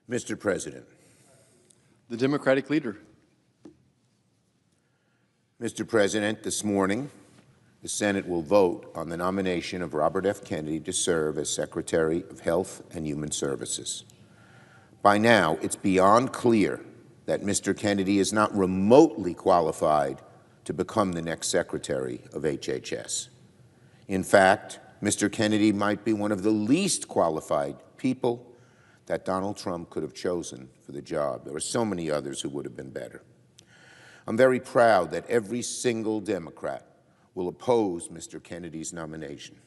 Mr. President. The Democratic leader. Mr. President, this morning, the Senate will vote on the nomination of Robert F. Kennedy to serve as Secretary of Health and Human Services. By now, it's beyond clear that Mr. Kennedy is not remotely qualified to become the next Secretary of HHS. In fact, Mr. Kennedy might be one of the least qualified people that Donald Trump could have chosen for the job. There are so many others who would have been better. I'm very proud that every single Democrat will oppose Mr. Kennedy's nomination,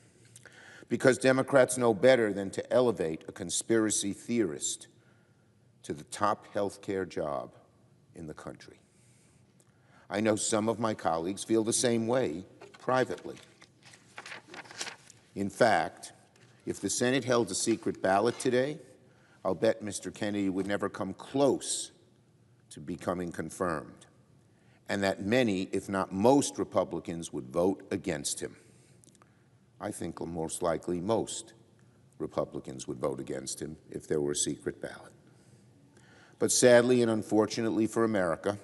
because Democrats know better than to elevate a conspiracy theorist to the top health care job in the country. I know some of my colleagues feel the same way privately. In fact, if the Senate held a secret ballot today, I'll bet Mr. Kennedy would never come close to becoming confirmed, and that many, if not most, Republicans would vote against him. I think most likely most Republicans would vote against him if there were a secret ballot. But sadly and unfortunately for America,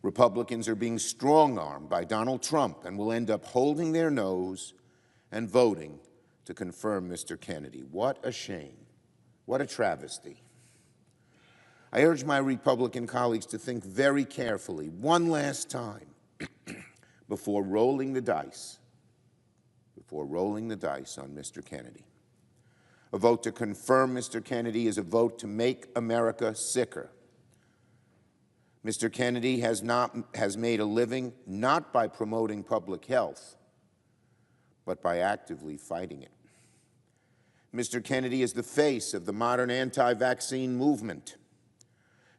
Republicans are being strong-armed by Donald Trump and will end up holding their nose and voting to confirm Mr. Kennedy. What a shame. What a travesty. I urge my Republican colleagues to think very carefully one last time before rolling the dice on Mr. Kennedy. A vote to confirm Mr. Kennedy is a vote to make America sicker. Mr. Kennedy has made a living not by promoting public health, but by actively fighting it. Mr. Kennedy is the face of the modern anti-vaccine movement.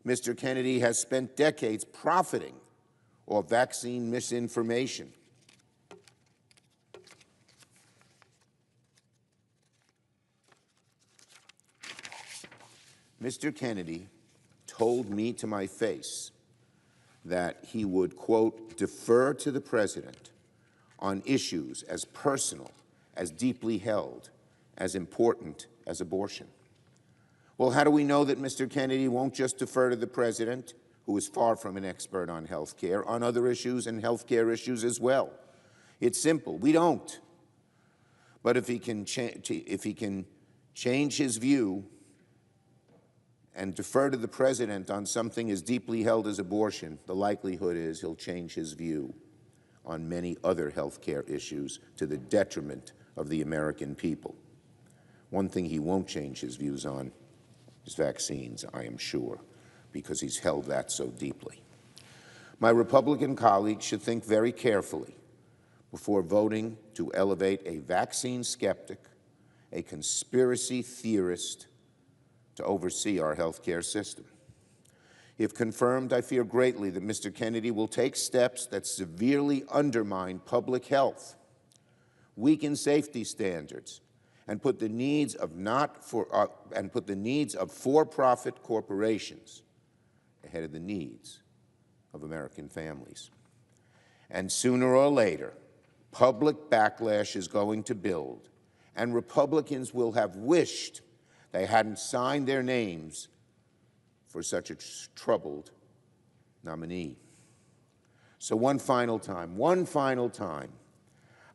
Mr. Kennedy has spent decades profiting off vaccine misinformation. Mr. Kennedy told me to my face that he would, quote, defer to the president on issues as personal, as deeply held, as important as abortion. Well, how do we know that Mr. Kennedy won't just defer to the president, who is far from an expert on health care, on other issues and health care issues as well? It's simple. We don't. But if he can change his view and defer to the president on something as deeply held as abortion, the likelihood is he'll change his view on many other health care issues to the detriment of the American people. One thing he won't change his views on is vaccines, I am sure, because he's held that so deeply. My Republican colleagues should think very carefully before voting to elevate a vaccine skeptic, a conspiracy theorist, to oversee our health care system. If confirmed, I fear greatly that Mr. Kennedy will take steps that severely undermine public health, weaken safety standards, and put the needs of for-profit corporations ahead of the needs of American families. And sooner or later, public backlash is going to build, and Republicans will have wished they hadn't signed their names for such a troubled nominee. So one final time,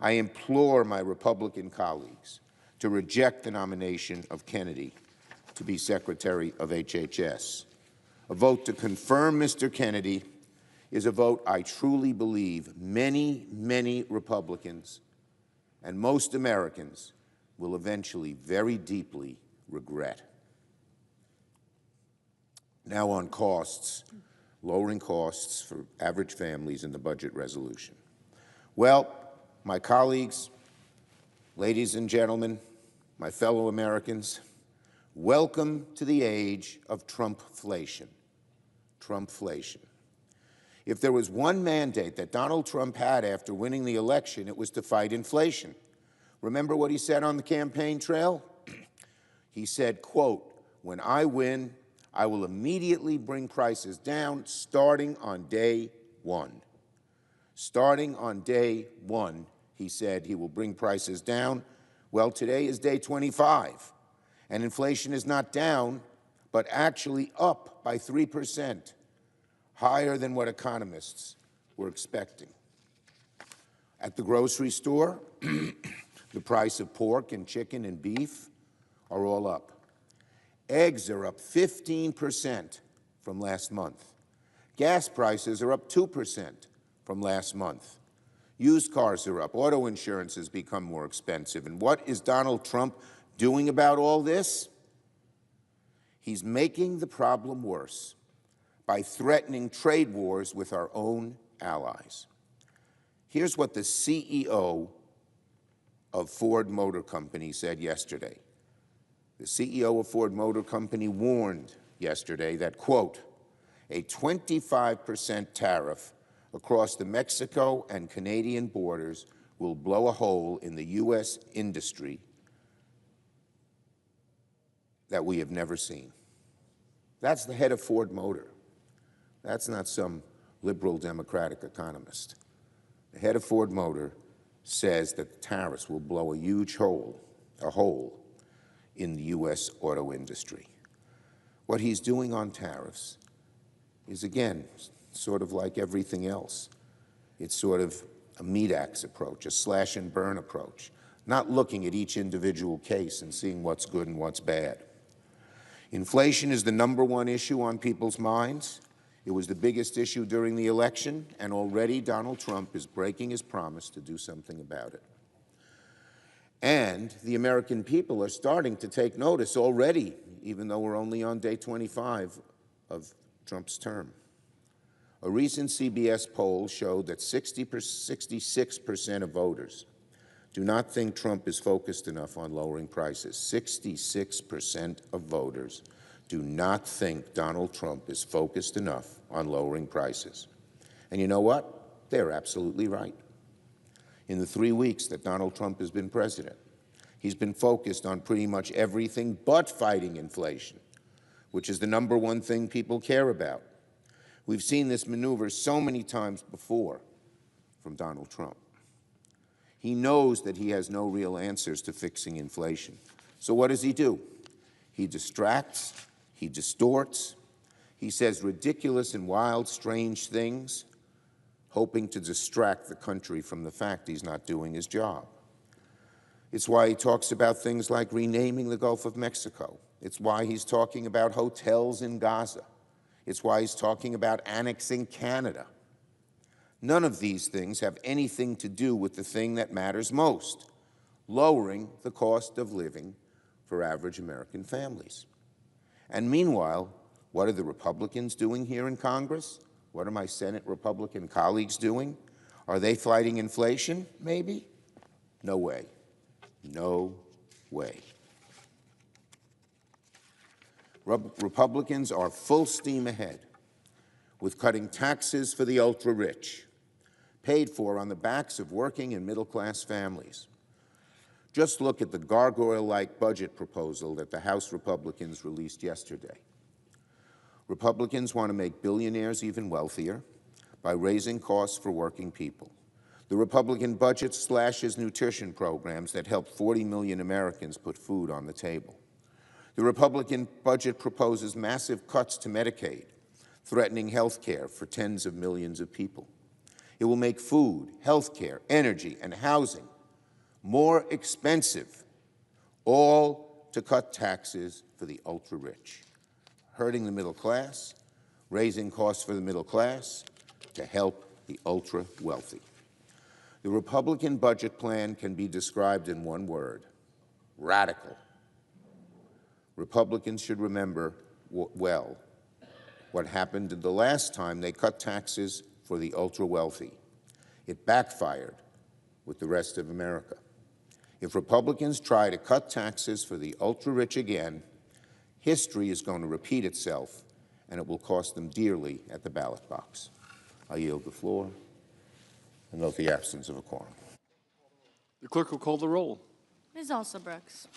I implore my Republican colleagues to reject the nomination of Kennedy to be Secretary of HHS. A vote to confirm Mr. Kennedy is a vote I truly believe many, many Republicans and most Americans will eventually very deeply regret. Now on costs, lowering costs for average families in the budget resolution. Well, my colleagues, ladies and gentlemen, my fellow Americans, welcome to the age of Trumpflation. Trumpflation. If there was one mandate that Donald Trump had after winning the election, it was to fight inflation. Remember what he said on the campaign trail? He said, quote, "When I win, I will immediately bring prices down starting on day one." Starting on day one, he said he will bring prices down. Well, today is day 25, and inflation is not down, but actually up by 3%, higher than what economists were expecting. At the grocery store, the price of pork and chicken and beef are all up. Eggs are up 15% from last month. Gas prices are up 2% from last month. Used cars are up. Auto insurance has become more expensive. And what is Donald Trump doing about all this? He's making the problem worse by threatening trade wars with our own allies. Here's what the CEO of Ford Motor Company said yesterday. The CEO of Ford Motor Company warned yesterday that, quote, a 25% tariff across the Mexico and Canadian borders will blow a hole in the U.S. industry that we have never seen. That's the head of Ford Motor. That's not some liberal Democratic economist. The head of Ford Motor says that the tariffs will blow a huge hole, in the U.S. auto industry. What he's doing on tariffs is, again, sort of like everything else. It's sort of a meat axe approach, a slash and burn approach, not looking at each individual case and seeing what's good and what's bad. Inflation is the #1 issue on people's minds. It was the biggest issue during the election, and already Donald Trump is breaking his promise to do something about it. And the American people are starting to take notice already, even though we're only on day 25 of Trump's term. A recent CBS poll showed that 66% of voters do not think Trump is focused enough on lowering prices. 66% of voters do not think Donald Trump is focused enough on lowering prices. And you know what? They're absolutely right. In the 3 weeks that Donald Trump has been president, he's been focused on pretty much everything but fighting inflation, which is the #1 thing people care about. We've seen this maneuver so many times before from Donald Trump. He knows that he has no real answers to fixing inflation. So what does he do? He distracts, he distorts, he says ridiculous and wild, strange things, hoping to distract the country from the fact he's not doing his job. It's why he talks about things like renaming the Gulf of Mexico. It's why he's talking about hotels in Gaza. It's why he's talking about annexing Canada. None of these things have anything to do with the thing that matters most, lowering the cost of living for average American families. And meanwhile, what are the Republicans doing here in Congress? What are my Senate Republican colleagues doing? Are they fighting inflation, maybe? No way. No way. Republicans are full steam ahead with cutting taxes for the ultra-rich, paid for on the backs of working and middle-class families. Just look at the gargoyle-like budget proposal that the House Republicans released yesterday. Republicans want to make billionaires even wealthier by raising costs for working people. The Republican budget slashes nutrition programs that help 40 million Americans put food on the table. The Republican budget proposes massive cuts to Medicaid, threatening health care for tens of millions of people. It will make food, health care, energy, and housing more expensive, all to cut taxes for the ultra-rich, hurting the middle class, raising costs for the middle class to help the ultra-wealthy. The Republican budget plan can be described in one word: radical. Republicans should remember well what happened the last time they cut taxes for the ultra-wealthy. It backfired with the rest of America. If Republicans try to cut taxes for the ultra-rich again, history is going to repeat itself, and it will cost them dearly at the ballot box. I yield the floor and note the absence of a quorum. The clerk will call the roll. Ms. Alsobrooks.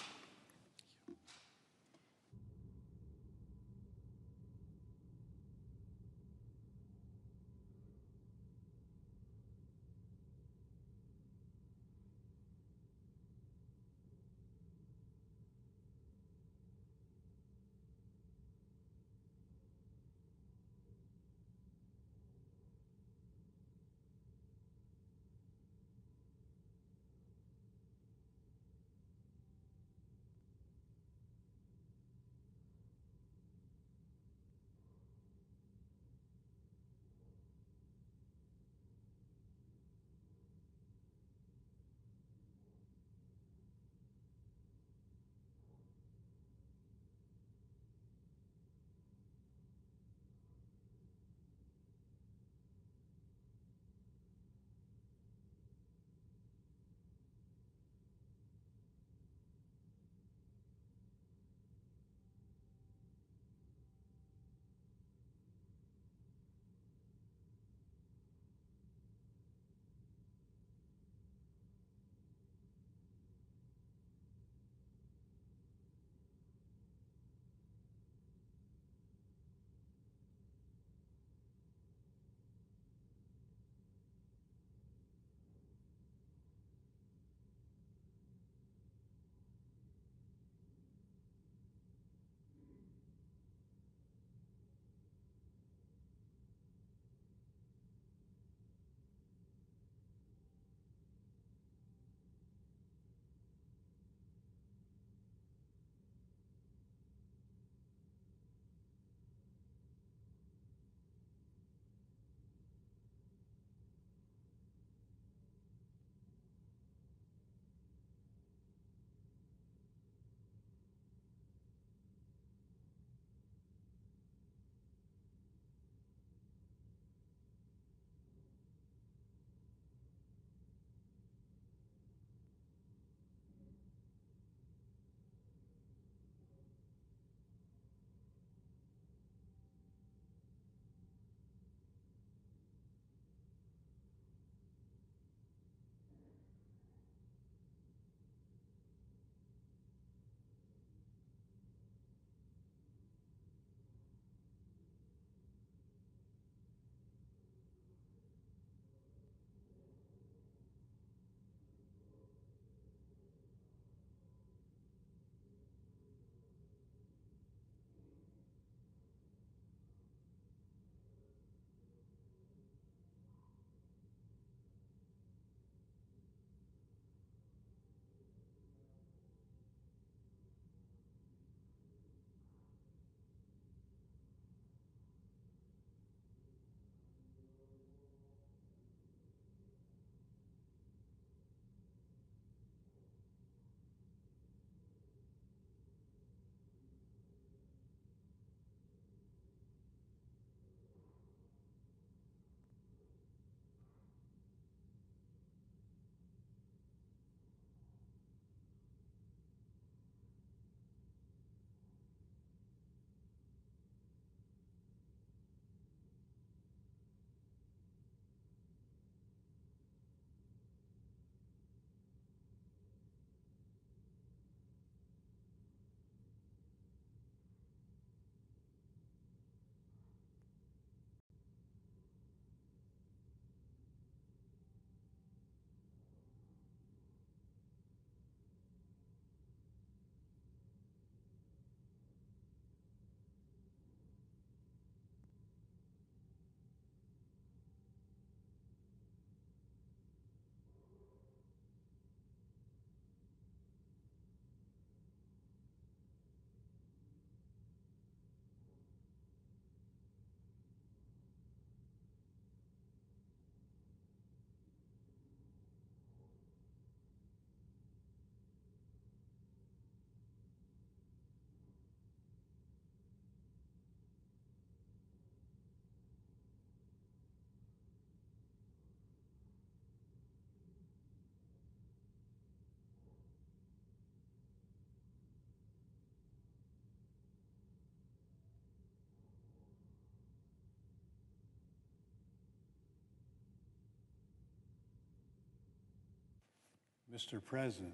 Mr. President,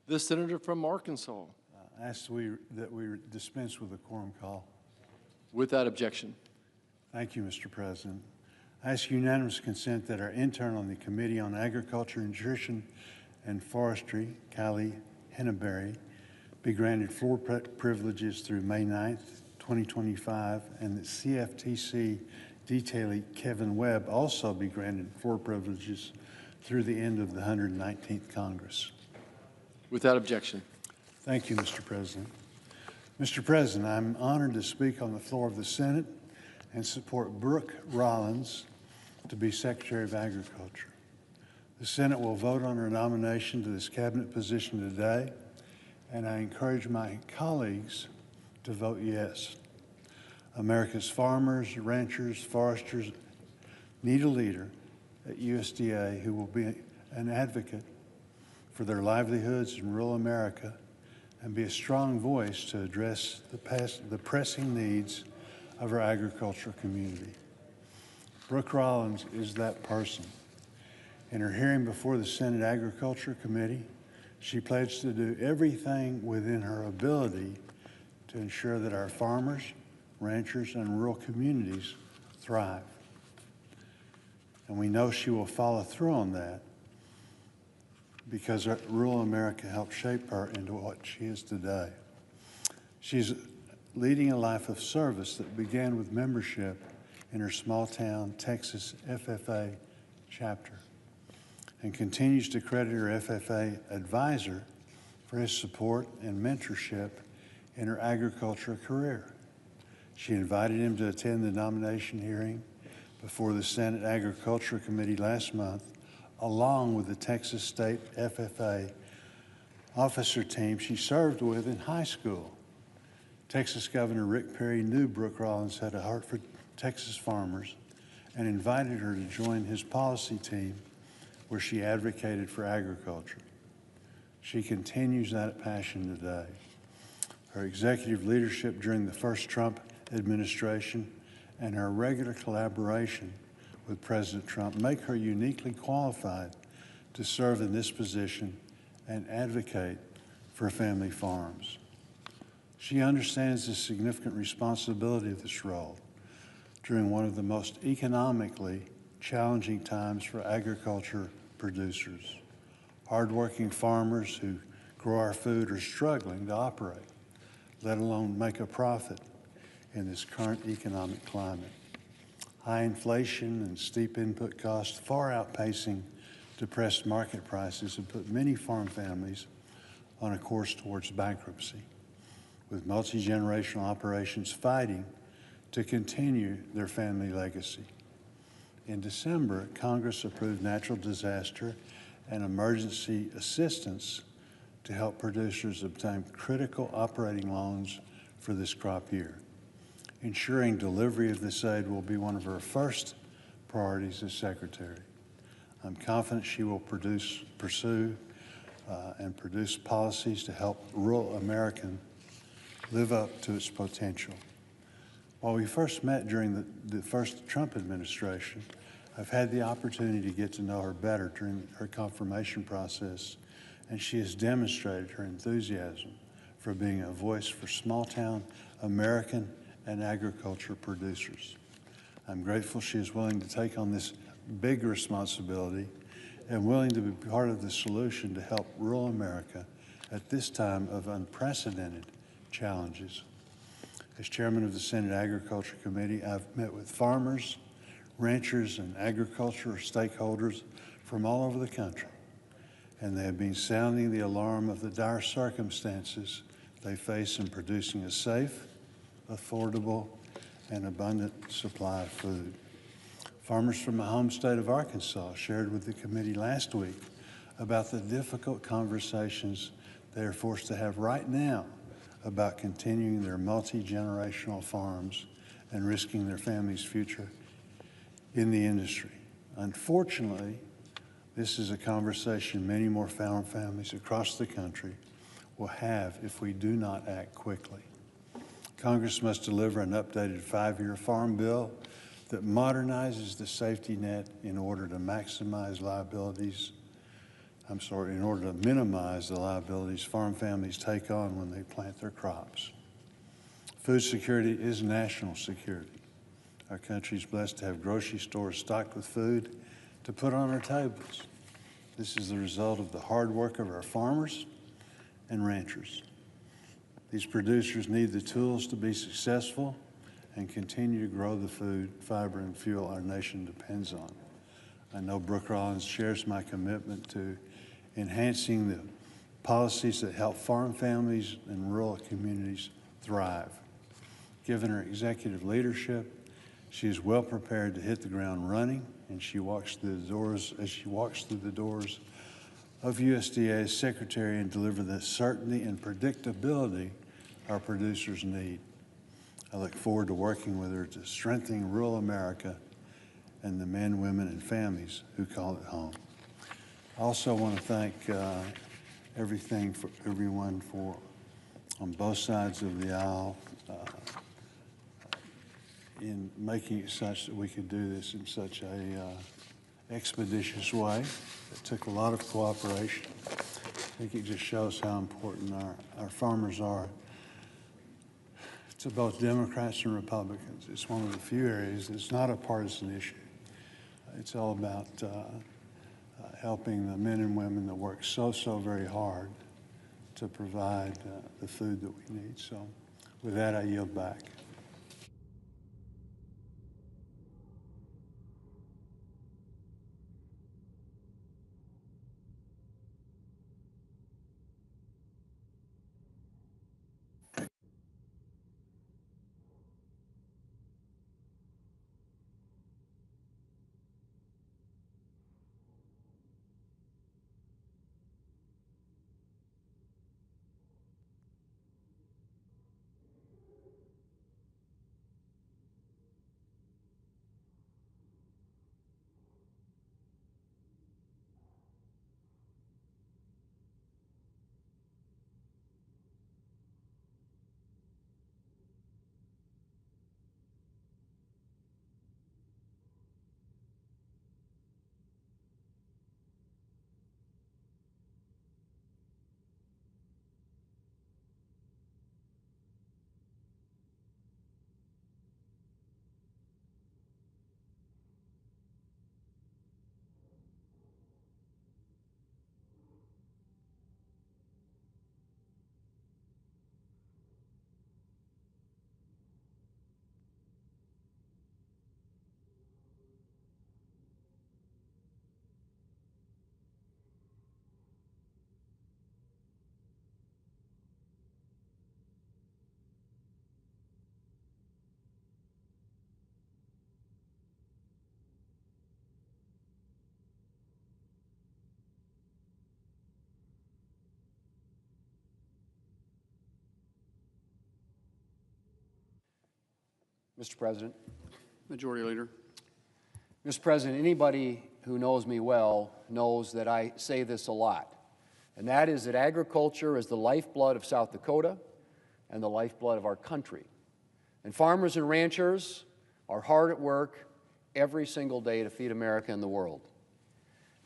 The senator from Arkansas. I ask that we dispense with the quorum call. Without objection. Thank you, Mr. President. I ask unanimous consent that our intern on the Committee on Agriculture, Nutrition, and Forestry, Kylie Henneberry, be granted floor privileges through May 9th, 2025, and that CFTC detailee Kevin Webb also be granted floor privileges through the end of the 119th Congress. Without objection. Thank you, Mr. President. Mr. President, I'm honored to speak on the floor of the Senate and support Brooke Rollins to be Secretary of Agriculture. The Senate will vote on her nomination to this cabinet position today, and I encourage my colleagues to vote yes. America's farmers, ranchers, foresters need a leader at USDA who will be an advocate for their livelihoods in rural America and be a strong voice to address the pressing needs of our agricultural community. Brooke Rollins is that person. In her hearing before the Senate Agriculture Committee, she pledged to do everything within her ability to ensure that our farmers, ranchers, and rural communities thrive. And we know she will follow through on that because rural America helped shape her into what she is today. She's leading a life of service that began with membership in her small town Texas FFA chapter and continues to credit her FFA advisor for his support and mentorship in her agriculture career. She invited him to attend the nomination hearing before the Senate Agriculture Committee last month, along with the Texas State FFA officer team she served with in high school. Texas Governor Rick Perry knew Brooke Rollins had a heart for Texas farmers and invited her to join his policy team where she advocated for agriculture. She continues that passion today. Her executive leadership during the first Trump administration and her regular collaboration with President Trump make her uniquely qualified to serve in this position and advocate for family farms. She understands the significant responsibility of this role during one of the most economically challenging times for agriculture producers. Hardworking farmers who grow our food are struggling to operate, let alone make a profit in this current economic climate. High inflation and steep input costs far outpacing depressed market prices have put many farm families on a course towards bankruptcy, with multi-generational operations fighting to continue their family legacy. In December, Congress approved natural disaster and emergency assistance to help producers obtain critical operating loans for this crop year. Ensuring delivery of this aid will be one of her first priorities as Secretary. I'm confident she will pursue policies to help rural American live up to its potential. While we first met during the first Trump administration, I've had the opportunity to get to know her better during her confirmation process, and she has demonstrated her enthusiasm for being a voice for small-town American and agriculture producers. I'm grateful she is willing to take on this big responsibility and willing to be part of the solution to help rural America at this time of unprecedented challenges. As chairman of the Senate Agriculture Committee, I've met with farmers, ranchers, and agricultural stakeholders from all over the country, and they have been sounding the alarm of the dire circumstances they face in producing a safe, affordable, and abundant supply of food. Farmers from my home state of Arkansas shared with the committee last week about the difficult conversations they are forced to have right now about continuing their multi-generational farms and risking their family's future in the industry. Unfortunately, this is a conversation many more farm families across the country will have if we do not act quickly. Congress must deliver an updated 5-year farm bill that modernizes the safety net in order to maximize liabilities in order to minimize the liabilities farm families take on when they plant their crops. Food security is national security. Our country is blessed to have grocery stores stocked with food to put on our tables. This is the result of the hard work of our farmers and ranchers. These producers need the tools to be successful and continue to grow the food, fiber, and fuel our nation depends on. I know Brooke Rollins shares my commitment to enhancing the policies that help farm families and rural communities thrive. Given her executive leadership, she is well prepared to hit the ground running, and as she walks through the doors of USDA as secretary and deliver the certainty and predictability our producers need. I look forward to working with her to strengthen rural America and the men, women, and families who call it home. I also want to thank everyone on both sides of the aisle in making it such that we could do this in such a expeditious way. It took a lot of cooperation. I think it just shows how important our farmers are to both Democrats and Republicans. It's one of the few areas that's not a partisan issue. It's all about helping the men and women that work so very hard to provide the food that we need. So with that, I yield back. Mr. President. Majority Leader. Mr. President, anybody who knows me well knows that I say this a lot, and that is that agriculture is the lifeblood of South Dakota and the lifeblood of our country. And farmers and ranchers are hard at work every single day to feed America and the world.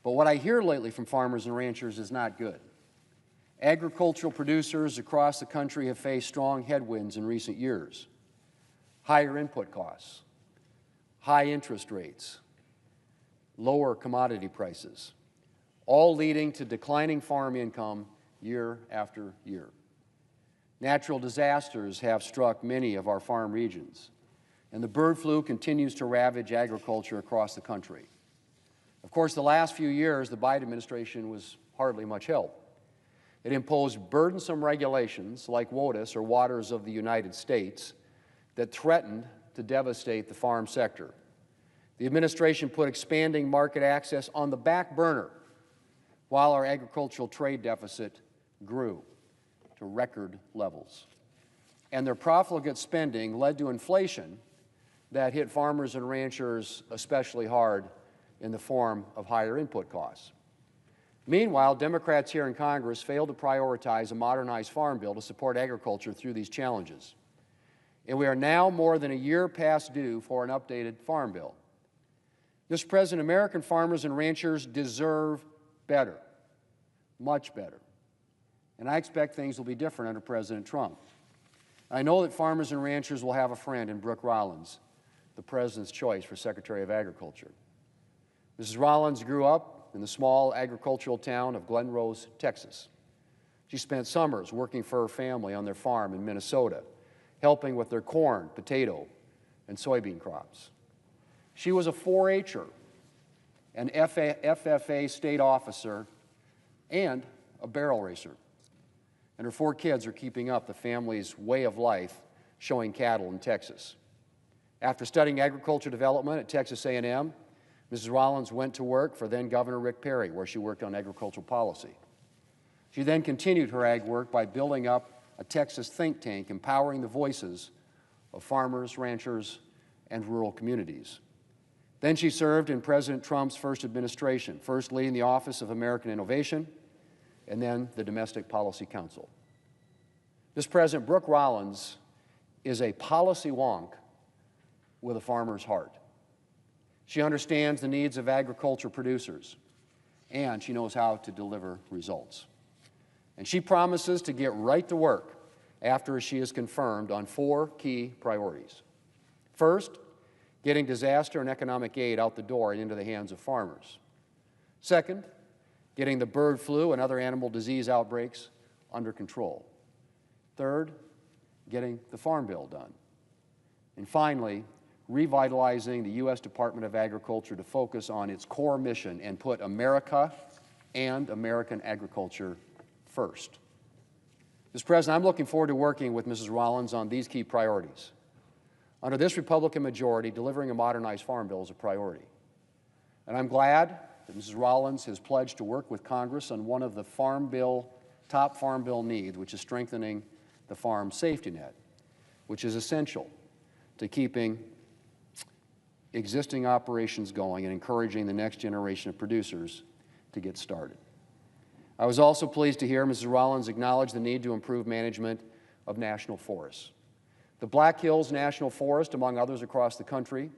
But what I hear lately from farmers and ranchers is not good. Agricultural producers across the country have faced strong headwinds in recent years. Higher input costs, high interest rates, lower commodity prices, all leading to declining farm income year after year. Natural disasters have struck many of our farm regions, and the bird flu continues to ravage agriculture across the country. Of course, the last few years, the Biden administration was hardly much help. It imposed burdensome regulations like WOTUS, or Waters of the United States, that threatened to devastate the farm sector. The administration put expanding market access on the back burner while our agricultural trade deficit grew to record levels. And their profligate spending led to inflation that hit farmers and ranchers especially hard in the form of higher input costs. Meanwhile, Democrats here in Congress failed to prioritize a modernized farm bill to support agriculture through these challenges. And we are now more than a year past due for an updated farm bill. Mr. President, American farmers and ranchers deserve better. much better. And I expect things will be different under President Trump. I know that farmers and ranchers will have a friend in Brooke Rollins, the President's choice for Secretary of Agriculture. Mrs. Rollins grew up in the small agricultural town of Glen Rose, Texas. She spent summers working for her family on their farm in Minnesota, helping with their corn, potato, and soybean crops. She was a 4-H'er, an FFA state officer, and a barrel racer. And her 4 kids are keeping up the family's way of life showing cattle in Texas. After studying agriculture development at Texas A&M, Mrs. Rollins went to work for then Governor Rick Perry, where she worked on agricultural policy. She then continued her ag work by building up a Texas think tank empowering the voices of farmers, ranchers, and rural communities. Then she served in President Trump's first administration, first leading the Office of American Innovation, and then the Domestic Policy Council. This President, Brooke Rollins, is a policy wonk with a farmer's heart. She understands the needs of agriculture producers, and she knows how to deliver results. And she promises to get right to work after she is confirmed on 4 key priorities. First, getting disaster and economic aid out the door and into the hands of farmers. Second, getting the bird flu and other animal disease outbreaks under control. Third, getting the Farm Bill done. And finally, revitalizing the U.S. Department of Agriculture to focus on its core mission and put America and American agriculture first. Mr. President, I'm looking forward to working with Mrs. Rollins on these key priorities. Under this Republican majority, delivering a modernized Farm Bill is a priority. And I'm glad that Mrs. Rollins has pledged to work with Congress on one of the top Farm Bill needs, which is strengthening the farm safety net, which is essential to keeping existing operations going and encouraging the next generation of producers to get started. I was also pleased to hear Mrs. Rollins acknowledge the need to improve management of national forests. The Black Hills National Forest, among others across the country,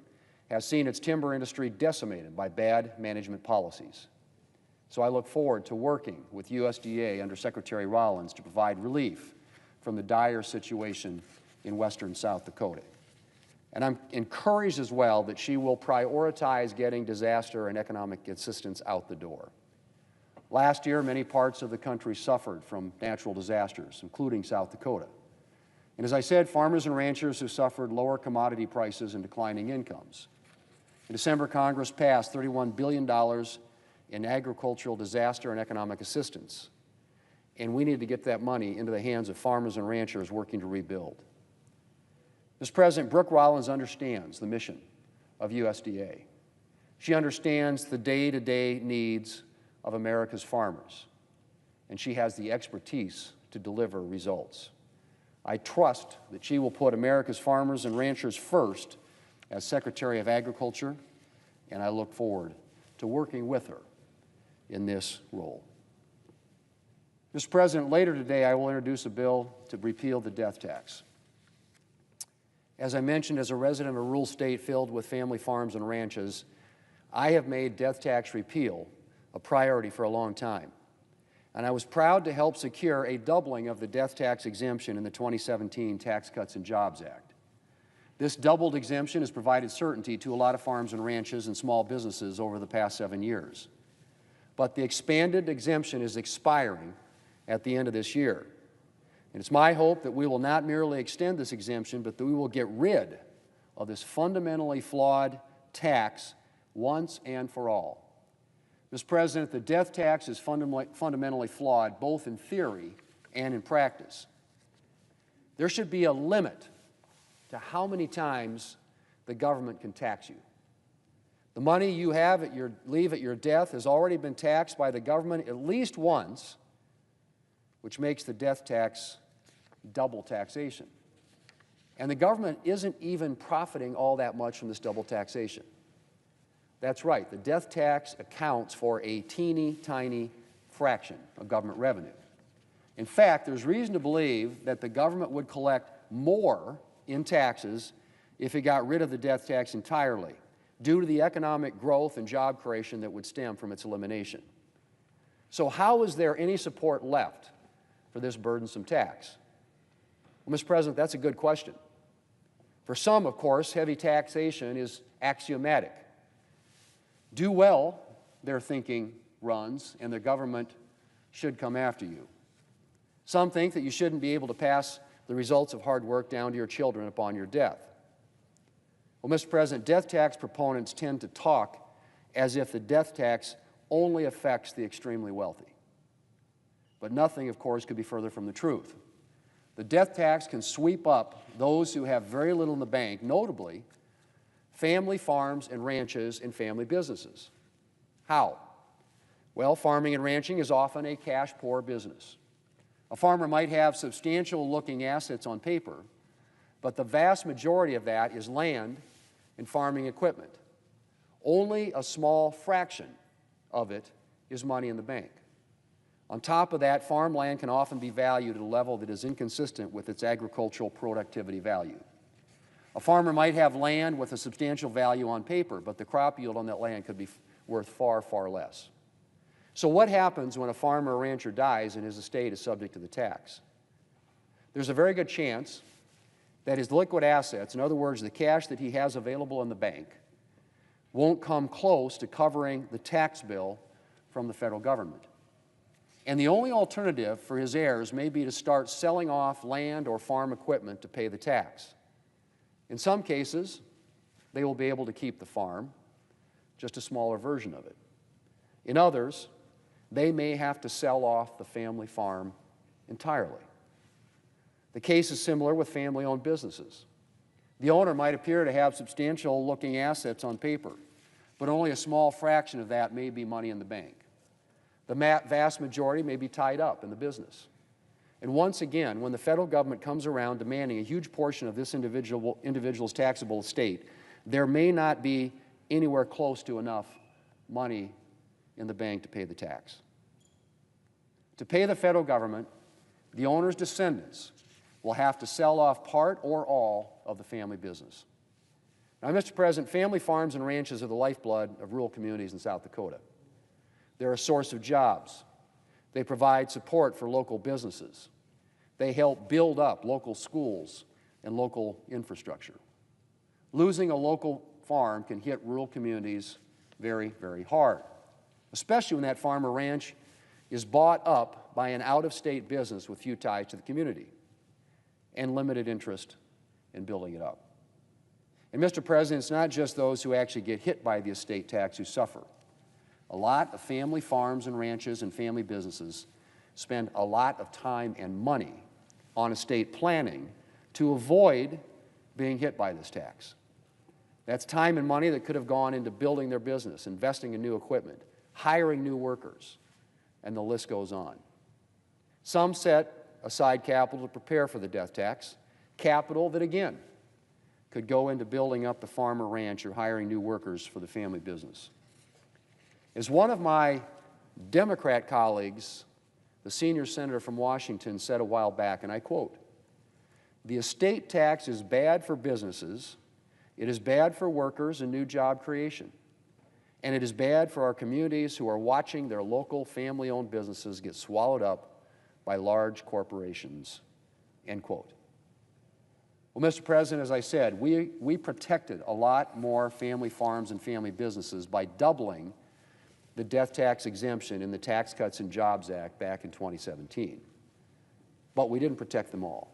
has seen its timber industry decimated by bad management policies. So I look forward to working with USDA under Secretary Rollins to provide relief from the dire situation in western South Dakota. And I'm encouraged as well that she will prioritize getting disaster and economic assistance out the door. Last year, many parts of the country suffered from natural disasters, including South Dakota. And as I said, farmers and ranchers have suffered lower commodity prices and declining incomes. In December, Congress passed $31 billion in agricultural disaster and economic assistance. And we need to get that money into the hands of farmers and ranchers working to rebuild. Mr. President, Brooke Rollins understands the mission of USDA. She understands the day-to-day needs of America's farmers, and she has the expertise to deliver results. I trust that she will put America's farmers and ranchers first as Secretary of Agriculture, and I look forward to working with her in this role. Mr. President, later today I will introduce a bill to repeal the death tax. As I mentioned, as a resident of a rural state filled with family farms and ranches, I have made death tax repeal a priority for a long time. And I was proud to help secure a doubling of the death tax exemption in the 2017 Tax Cuts and Jobs Act. This doubled exemption has provided certainty to a lot of farms and ranches and small businesses over the past 7 years. But the expanded exemption is expiring at the end of this year. And it's my hope that we will not merely extend this exemption, but that we will get rid of this fundamentally flawed tax once and for all. Mr. President, the death tax is fundamentally flawed both in theory and in practice. There should be a limit to how many times the government can tax you. The money you leave at your death has already been taxed by the government at least once, which makes the death tax double taxation. And the government isn't even profiting all that much from this double taxation. That's right, the death tax accounts for a teeny tiny fraction of government revenue. In fact, there's reason to believe that the government would collect more in taxes if it got rid of the death tax entirely, due to the economic growth and job creation that would stem from its elimination. So how is there any support left for this burdensome tax? Well, Mr. President, that's a good question. For some, of course, heavy taxation is axiomatic. Do well, their thinking runs, and the government should come after you. Some think that you shouldn't be able to pass the results of hard work down to your children upon your death. Well, Mr. President, death tax proponents tend to talk as if the death tax only affects the extremely wealthy. But nothing, of course, could be further from the truth. The death tax can sweep up those who have very little in the bank, notably family farms and ranches and family businesses. How? Well, farming and ranching is often a cash-poor business. A farmer might have substantial-looking assets on paper, but the vast majority of that is land and farming equipment. Only a small fraction of it is money in the bank. On top of that, farmland can often be valued at a level that is inconsistent with its agricultural productivity value. A farmer might have land with a substantial value on paper, but the crop yield on that land could be worth far, far less. So what happens when a farmer or rancher dies and his estate is subject to the tax? There's a very good chance that his liquid assets, in other words, the cash that he has available in the bank, won't come close to covering the tax bill from the federal government. And the only alternative for his heirs may be to start selling off land or farm equipment to pay the tax. In some cases, they will be able to keep the farm, just a smaller version of it. In others, they may have to sell off the family farm entirely. The case is similar with family-owned businesses. The owner might appear to have substantial-looking assets on paper, but only a small fraction of that may be money in the bank. The vast majority may be tied up in the business. And once again, when the federal government comes around demanding a huge portion of this individual's taxable estate, there may not be anywhere close to enough money in the bank to pay the tax. To pay the federal government, the owner's descendants will have to sell off part or all of the family business. Now, Mr. President, family farms and ranches are the lifeblood of rural communities in South Dakota. They're a source of jobs. They provide support for local businesses. They help build up local schools and local infrastructure. Losing a local farm can hit rural communities very, very hard, especially when that farm or ranch is bought up by an out-of-state business with few ties to the community and limited interest in building it up. And Mr. President, it's not just those who actually get hit by the estate tax who suffer. A lot of family farms and ranches and family businesses spend a lot of time and money on estate planning to avoid being hit by this tax. That's time and money that could have gone into building their business, investing in new equipment, hiring new workers, and the list goes on. Some set aside capital to prepare for the death tax, capital that, again, could go into building up the farm or ranch or hiring new workers for the family business. As one of my Democrat colleagues, the senior senator from Washington, said a while back, and I quote, "The estate tax is bad for businesses, it is bad for workers and new job creation, and it is bad for our communities who are watching their local family-owned businesses get swallowed up by large corporations," end quote. Well, Mr. President, as I said, we protected a lot more family farms and family businesses by doubling the death tax exemption in the Tax Cuts and Jobs Act back in 2017. But we didn't protect them all.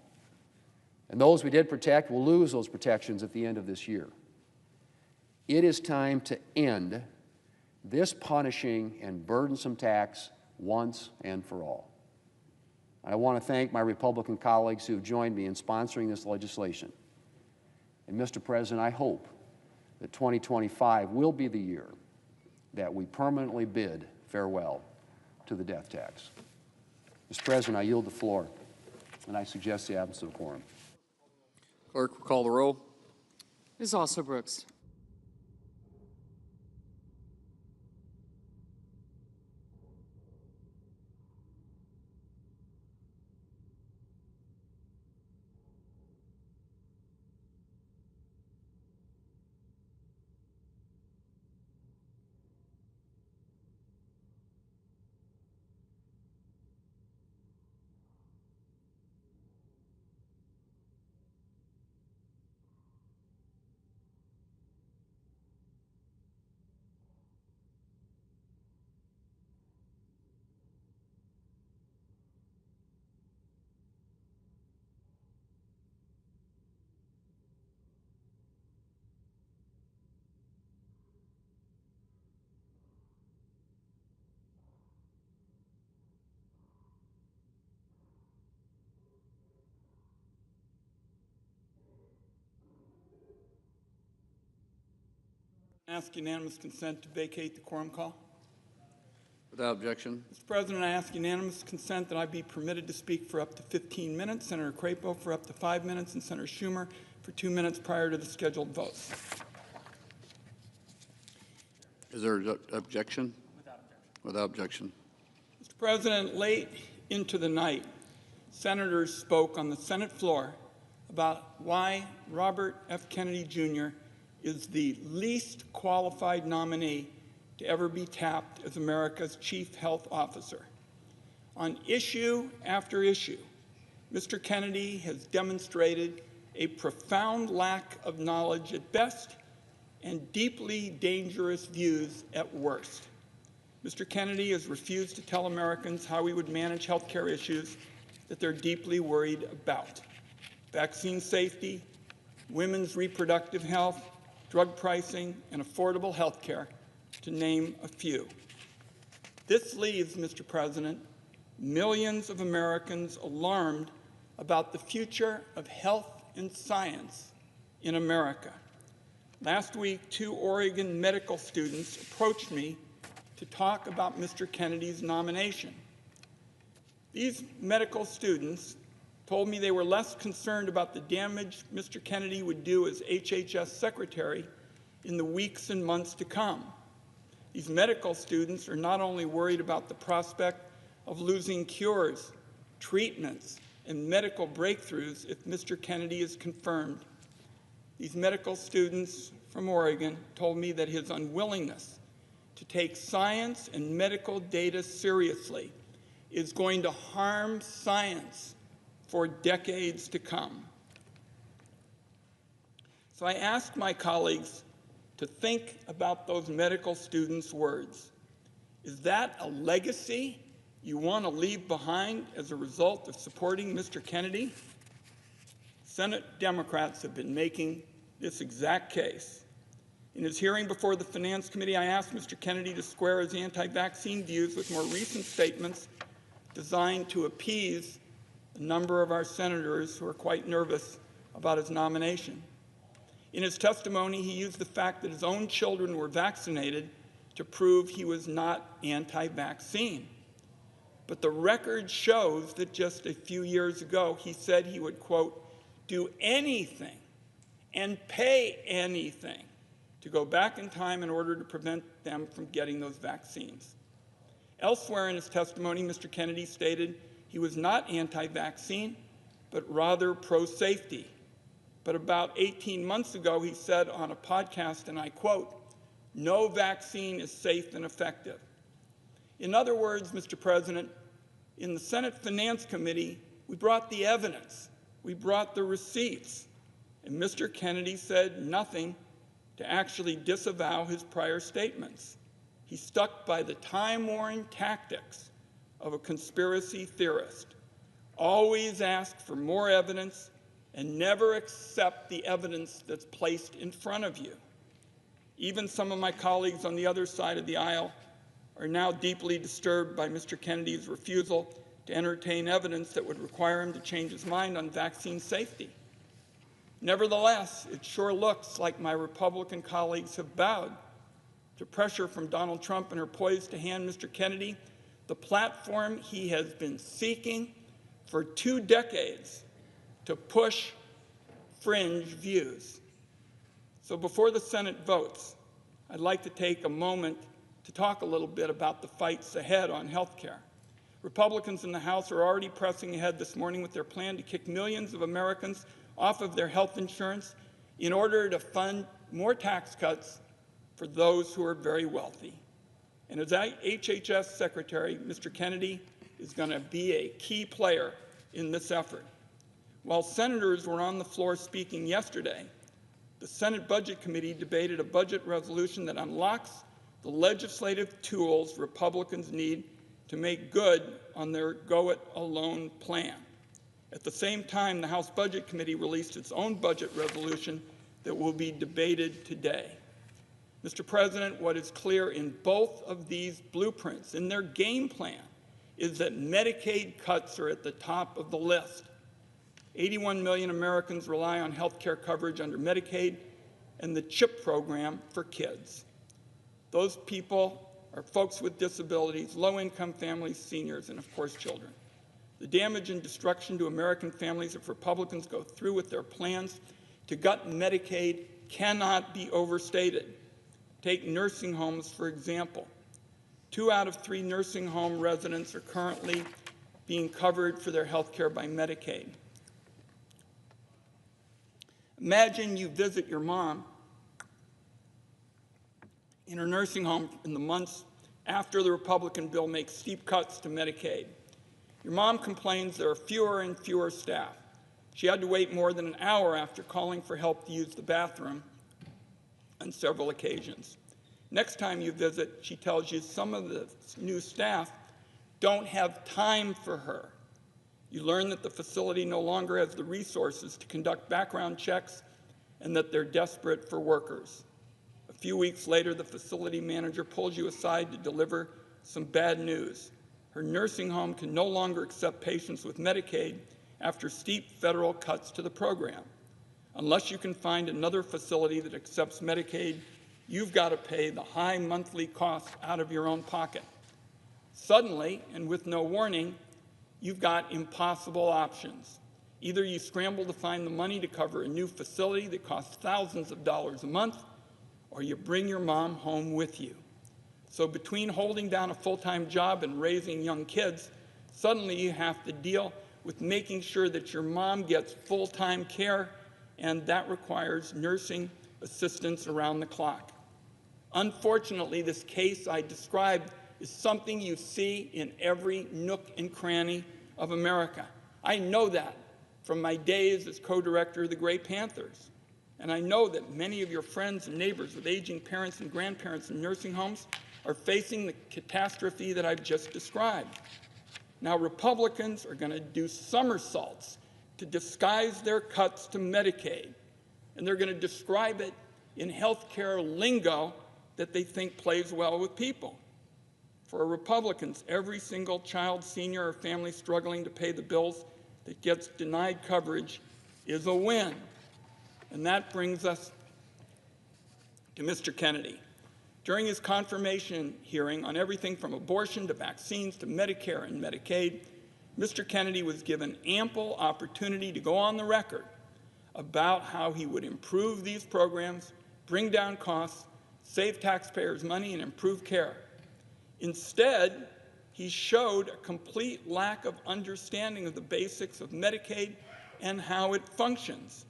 And those we did protect will lose those protections at the end of this year. It is time to end this punishing and burdensome tax once and for all. I want to thank my Republican colleagues who have joined me in sponsoring this legislation. And Mr. President, I hope that 2025 will be the year that we permanently bid farewell to the death tax. Mr. President, I yield the floor, and I suggest the absence of a quorum. Clerk will call the roll. Ms. Alsobrooks. Ask unanimous consent to vacate the quorum call. Without objection. Mr. President, I ask unanimous consent that I be permitted to speak for up to 15 minutes, Senator Crapo for up to 5 minutes, and Senator Schumer for 2 minutes prior to the scheduled votes. Is there an objection? Without objection. Mr. President, late into the night, senators spoke on the Senate floor about why Robert F. Kennedy Jr. is the least qualified nominee to ever be tapped as America's chief health officer. On issue after issue, Mr. Kennedy has demonstrated a profound lack of knowledge at best and deeply dangerous views at worst. Mr. Kennedy has refused to tell Americans how he would manage health care issues that they're deeply worried about: vaccine safety, women's reproductive health, drug pricing, and affordable health care, to name a few. This leaves, Mr. President, millions of Americans alarmed about the future of health and science in America. Last week, 2 Oregon medical students approached me to talk about Mr. Kennedy's nomination. These medical students told me they were less concerned about the damage Mr. Kennedy would do as HHS Secretary in the weeks and months to come. These medical students are not only worried about the prospect of losing cures, treatments, and medical breakthroughs if Mr. Kennedy is confirmed. These medical students from Oregon told me that his unwillingness to take science and medical data seriously is going to harm science for decades to come. So I ask my colleagues to think about those medical students' words. Is that a legacy you want to leave behind as a result of supporting Mr. Kennedy? Senate Democrats have been making this exact case. In his hearing before the Finance Committee, I asked Mr. Kennedy to square his anti-vaccine views with more recent statements designed to appease a number of our senators who are quite nervous about his nomination. In his testimony, he used the fact that his own children were vaccinated to prove he was not anti-vaccine. But the record shows that just a few years ago, he said he would, quote, do anything and pay anything to go back in time in order to prevent them from getting those vaccines. Elsewhere in his testimony, Mr. Kennedy stated he was not anti-vaccine, but rather pro-safety. But about 18 months ago, he said on a podcast, and I quote, no vaccine is safe and effective. In other words, Mr. President, in the Senate Finance Committee, we brought the evidence, we brought the receipts, and Mr. Kennedy said nothing to actually disavow his prior statements. He stuck by the time-worn tactics of a conspiracy theorist. Always ask for more evidence and never accept the evidence that's placed in front of you. Even some of my colleagues on the other side of the aisle are now deeply disturbed by Mr. Kennedy's refusal to entertain evidence that would require him to change his mind on vaccine safety. Nevertheless, it sure looks like my Republican colleagues have bowed to pressure from Donald Trump and are poised to hand Mr. Kennedy the platform he has been seeking for 2 decades to push fringe views. So before the Senate votes, I'd like to take a moment to talk a little bit about the fights ahead on health care. Republicans in the House are already pressing ahead this morning with their plan to kick millions of Americans off of their health insurance in order to fund more tax cuts for those who are very wealthy. And as HHS Secretary, Mr. Kennedy is going to be a key player in this effort. While senators were on the floor speaking yesterday, the Senate Budget Committee debated a budget resolution that unlocks the legislative tools Republicans need to make good on their go-it-alone plan. At the same time, the House Budget Committee released its own budget resolution that will be debated today. Mr. President, what is clear in both of these blueprints, in their game plan, is that Medicaid cuts are at the top of the list. 81 million Americans rely on health care coverage under Medicaid, and the CHIP program for kids. Those people are folks with disabilities, low-income families, seniors, and of course children. The damage and destruction to American families if Republicans go through with their plans to gut Medicaid cannot be overstated. Take nursing homes, for example. 2 out of 3 nursing home residents are currently being covered for their health care by Medicaid. Imagine you visit your mom in her nursing home in the months after the Republican bill makes steep cuts to Medicaid. Your mom complains there are fewer and fewer staff. She had to wait more than an hour after calling for help to use the bathroom on several occasions. Next time you visit, she tells you some of the new staff don't have time for her. You learn that the facility no longer has the resources to conduct background checks and that they're desperate for workers. A few weeks later, the facility manager pulls you aside to deliver some bad news. Her nursing home can no longer accept patients with Medicaid after steep federal cuts to the program. Unless you can find another facility that accepts Medicaid, you've got to pay the high monthly cost out of your own pocket. Suddenly, and with no warning, you've got impossible options. Either you scramble to find the money to cover a new facility that costs thousands of dollars a month, or you bring your mom home with you. So between holding down a full-time job and raising young kids, suddenly you have to deal with making sure that your mom gets full-time care, and that requires nursing assistance around the clock. Unfortunately, this case I described is something you see in every nook and cranny of America. I know that from my days as co-director of the Gray Panthers. And I know that many of your friends and neighbors with aging parents and grandparents in nursing homes are facing the catastrophe that I've just described. Now, Republicans are going to do somersaults to disguise their cuts to Medicaid, and they're going to describe it in healthcare lingo that they think plays well with people. For Republicans, every single child, senior, or family struggling to pay the bills that gets denied coverage is a win. And that brings us to Mr. Kennedy. During his confirmation hearing on everything from abortion to vaccines to Medicare and Medicaid, Mr. Kennedy was given ample opportunity to go on the record about how he would improve these programs, bring down costs, save taxpayers money, and improve care. Instead, he showed a complete lack of understanding of the basics of Medicaid and how it functions.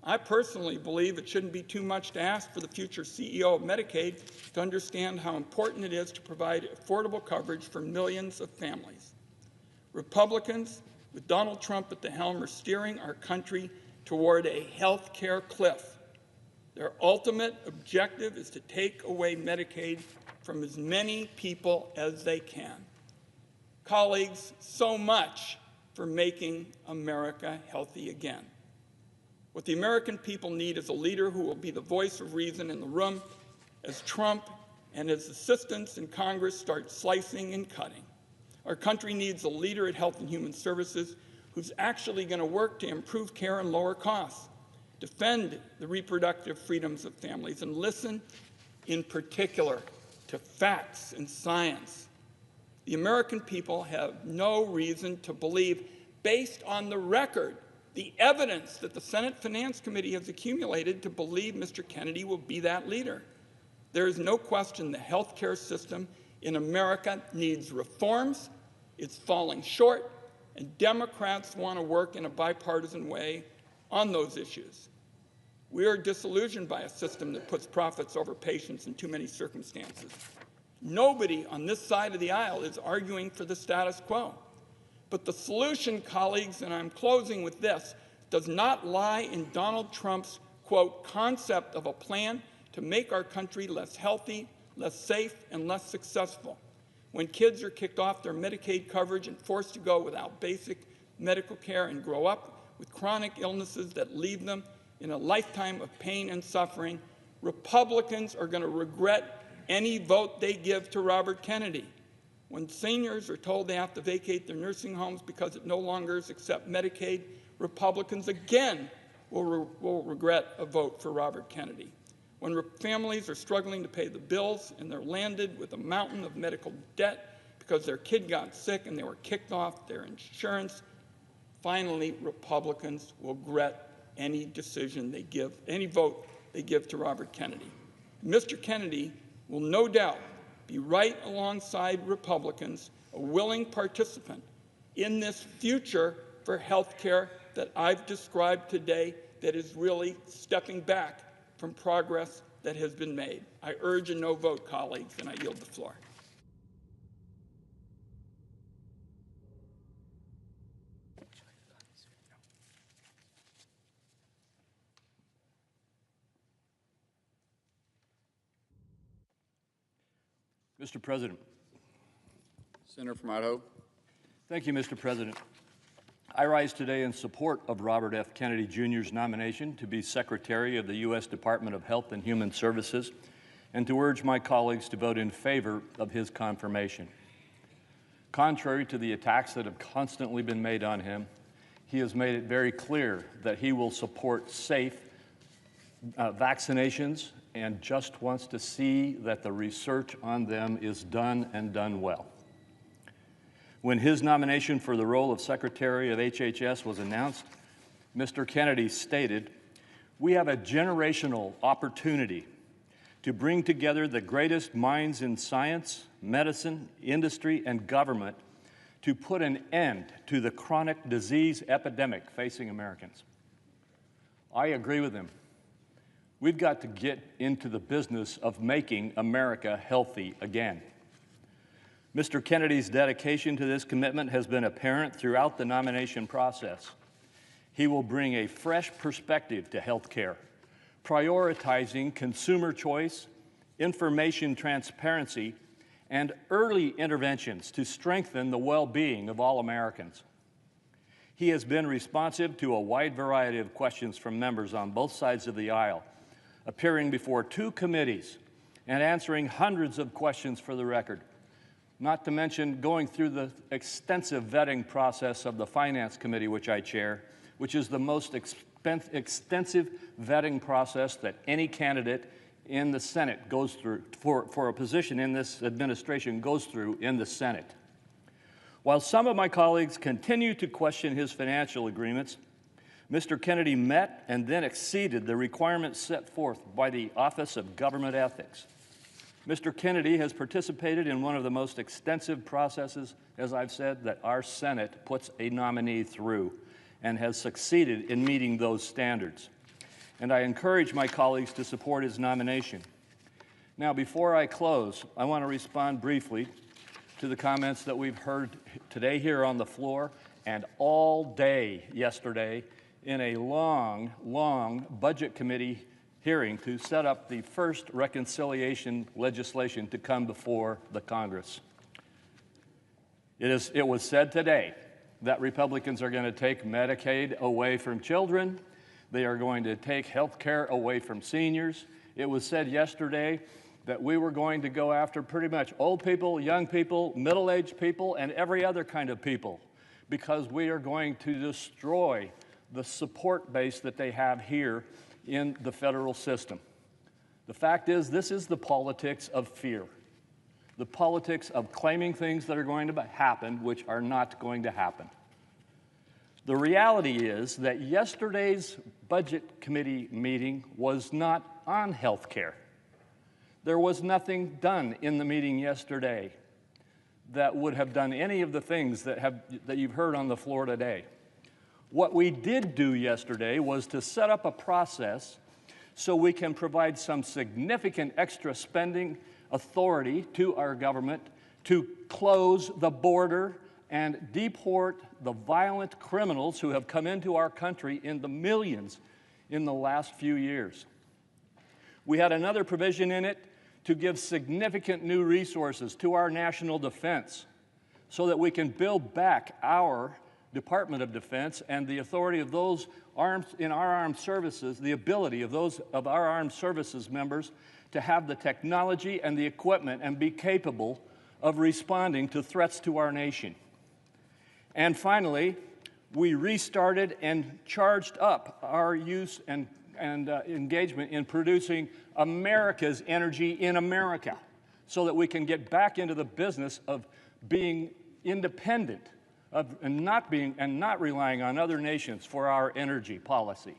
I personally believe it shouldn't be too much to ask for the future CEO of Medicaid to understand how important it is to provide affordable coverage for millions of families. Republicans, with Donald Trump at the helm, are steering our country toward a health care cliff. Their ultimate objective is to take away Medicaid from as many people as they can. Colleagues, so much for making America healthy again. What the American people need is a leader who will be the voice of reason in the room as Trump and his assistants in Congress start slicing and cutting. Our country needs a leader at Health and Human Services who's actually going to work to improve care and lower costs, defend the reproductive freedoms of families, and listen in particular to facts and science. The American people have no reason to believe, based on the record, the evidence that the Senate Finance Committee has accumulated, to believe Mr. Kennedy will be that leader. There is no question the health care system in America needs reforms. It's falling short, and Democrats want to work in a bipartisan way on those issues. We are disillusioned by a system that puts profits over patients in too many circumstances. Nobody on this side of the aisle is arguing for the status quo. But the solution, colleagues, and I'm closing with this, does not lie in Donald Trump's, quote, concept of a plan to make our country less healthy, less safe, and less successful. When kids are kicked off their Medicaid coverage and forced to go without basic medical care and grow up with chronic illnesses that leave them in a lifetime of pain and suffering, Republicans are going to regret any vote they give to Robert Kennedy. When seniors are told they have to vacate their nursing homes because it no longer accepts Medicaid, Republicans again will regret a vote for Robert Kennedy. When families are struggling to pay the bills and they're landed with a mountain of medical debt because their kid got sick and they were kicked off their insurance, finally Republicans will regret any decision they give, any vote they give to Robert Kennedy. Mr. Kennedy will no doubt be right alongside Republicans, a willing participant in this future for health care that I've described today that is really stepping back from progress that has been made. I urge a no vote, colleagues, and I yield the floor. Mr. President. Senator from Idaho. Thank you, Mr. President. I rise today in support of Robert F. Kennedy Jr.'s nomination to be Secretary of the U.S. Department of Health and Human Services and to urge my colleagues to vote in favor of his confirmation. Contrary to the attacks that have constantly been made on him, he has made it very clear that he will support safe vaccinations and just wants to see that the research on them is done and done well. When his nomination for the role of Secretary of HHS was announced, Mr. Kennedy stated, "We have a generational opportunity to bring together the greatest minds in science, medicine, industry, and government to put an end to the chronic disease epidemic facing Americans." I agree with him. We've got to get into the business of making America healthy again. Mr. Kennedy's dedication to this commitment has been apparent throughout the nomination process. He will bring a fresh perspective to health care, prioritizing consumer choice, information transparency, and early interventions to strengthen the well-being of all Americans. He has been responsive to a wide variety of questions from members on both sides of the aisle, appearing before 2 committees and answering hundreds of questions for the record, not to mention going through the extensive vetting process of the Finance Committee, which I chair, which is the most extensive vetting process that any candidate in the Senate goes through, for a position in this administration goes through in the Senate. While some of my colleagues continue to question his financial agreements, Mr. Kennedy met and then exceeded the requirements set forth by the Office of Government Ethics. Mr. Kennedy has participated in one of the most extensive processes, as I've said, that our Senate puts a nominee through, and has succeeded in meeting those standards. And I encourage my colleagues to support his nomination. Now, before I close, I want to respond briefly to the comments that we've heard today here on the floor and all day yesterday in a long Budget Committee hearing to set up the first reconciliation legislation to come before the Congress. It was said today that Republicans are going to take Medicaid away from children. They are going to take health care away from seniors. It was said yesterday that we were going to go after pretty much old people, young people, middle-aged people, and every other kind of people, because we are going to destroy the support base that they have here in the federal system. The fact is, this is the politics of fear, the politics of claiming things that are going to happen which are not going to happen. The reality is that yesterday's Budget Committee meeting was not on health care. There was nothing done in the meeting yesterday that would have done any of the things that you've heard on the floor today. What we did do yesterday was to set up a process so we can provide some significant extra spending authority to our government to close the border and deport the violent criminals who have come into our country in the millions in the last few years. We had another provision in it to give significant new resources to our national defense so that we can build back our Department of Defense and the authority of those in our armed services, the ability of those of our armed services members to have the technology and the equipment and be capable of responding to threats to our nation. And finally, we restarted and charged up our use and engagement in producing America's energy in America so that we can get back into the business of being independent and not relying on other nations for our energy policy.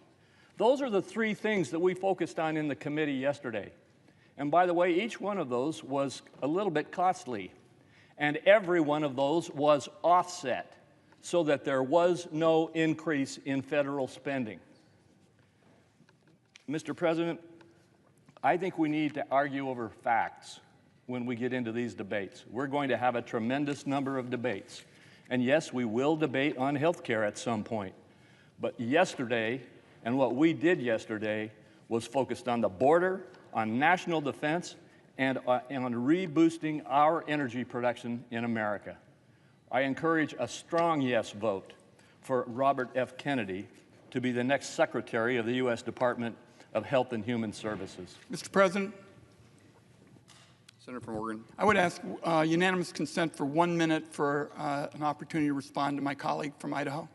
Those are the three things that we focused on in the committee yesterday. And by the way, each one of those was a little bit costly, and every one of those was offset so that there was no increase in federal spending. Mr. President, I think we need to argue over facts when we get into these debates. We're going to have a tremendous number of debates. And yes, we will debate on health care at some point. But yesterday, and what we did yesterday, was focused on the border, on national defense, and on reboosting our energy production in America. I encourage a strong yes vote for Robert F. Kennedy to be the next Secretary of the U.S. Department of Health and Human Services. Mr. President, Senator from Oregon. I would ask unanimous consent for 1 minute for an opportunity to respond to my colleague from Idaho.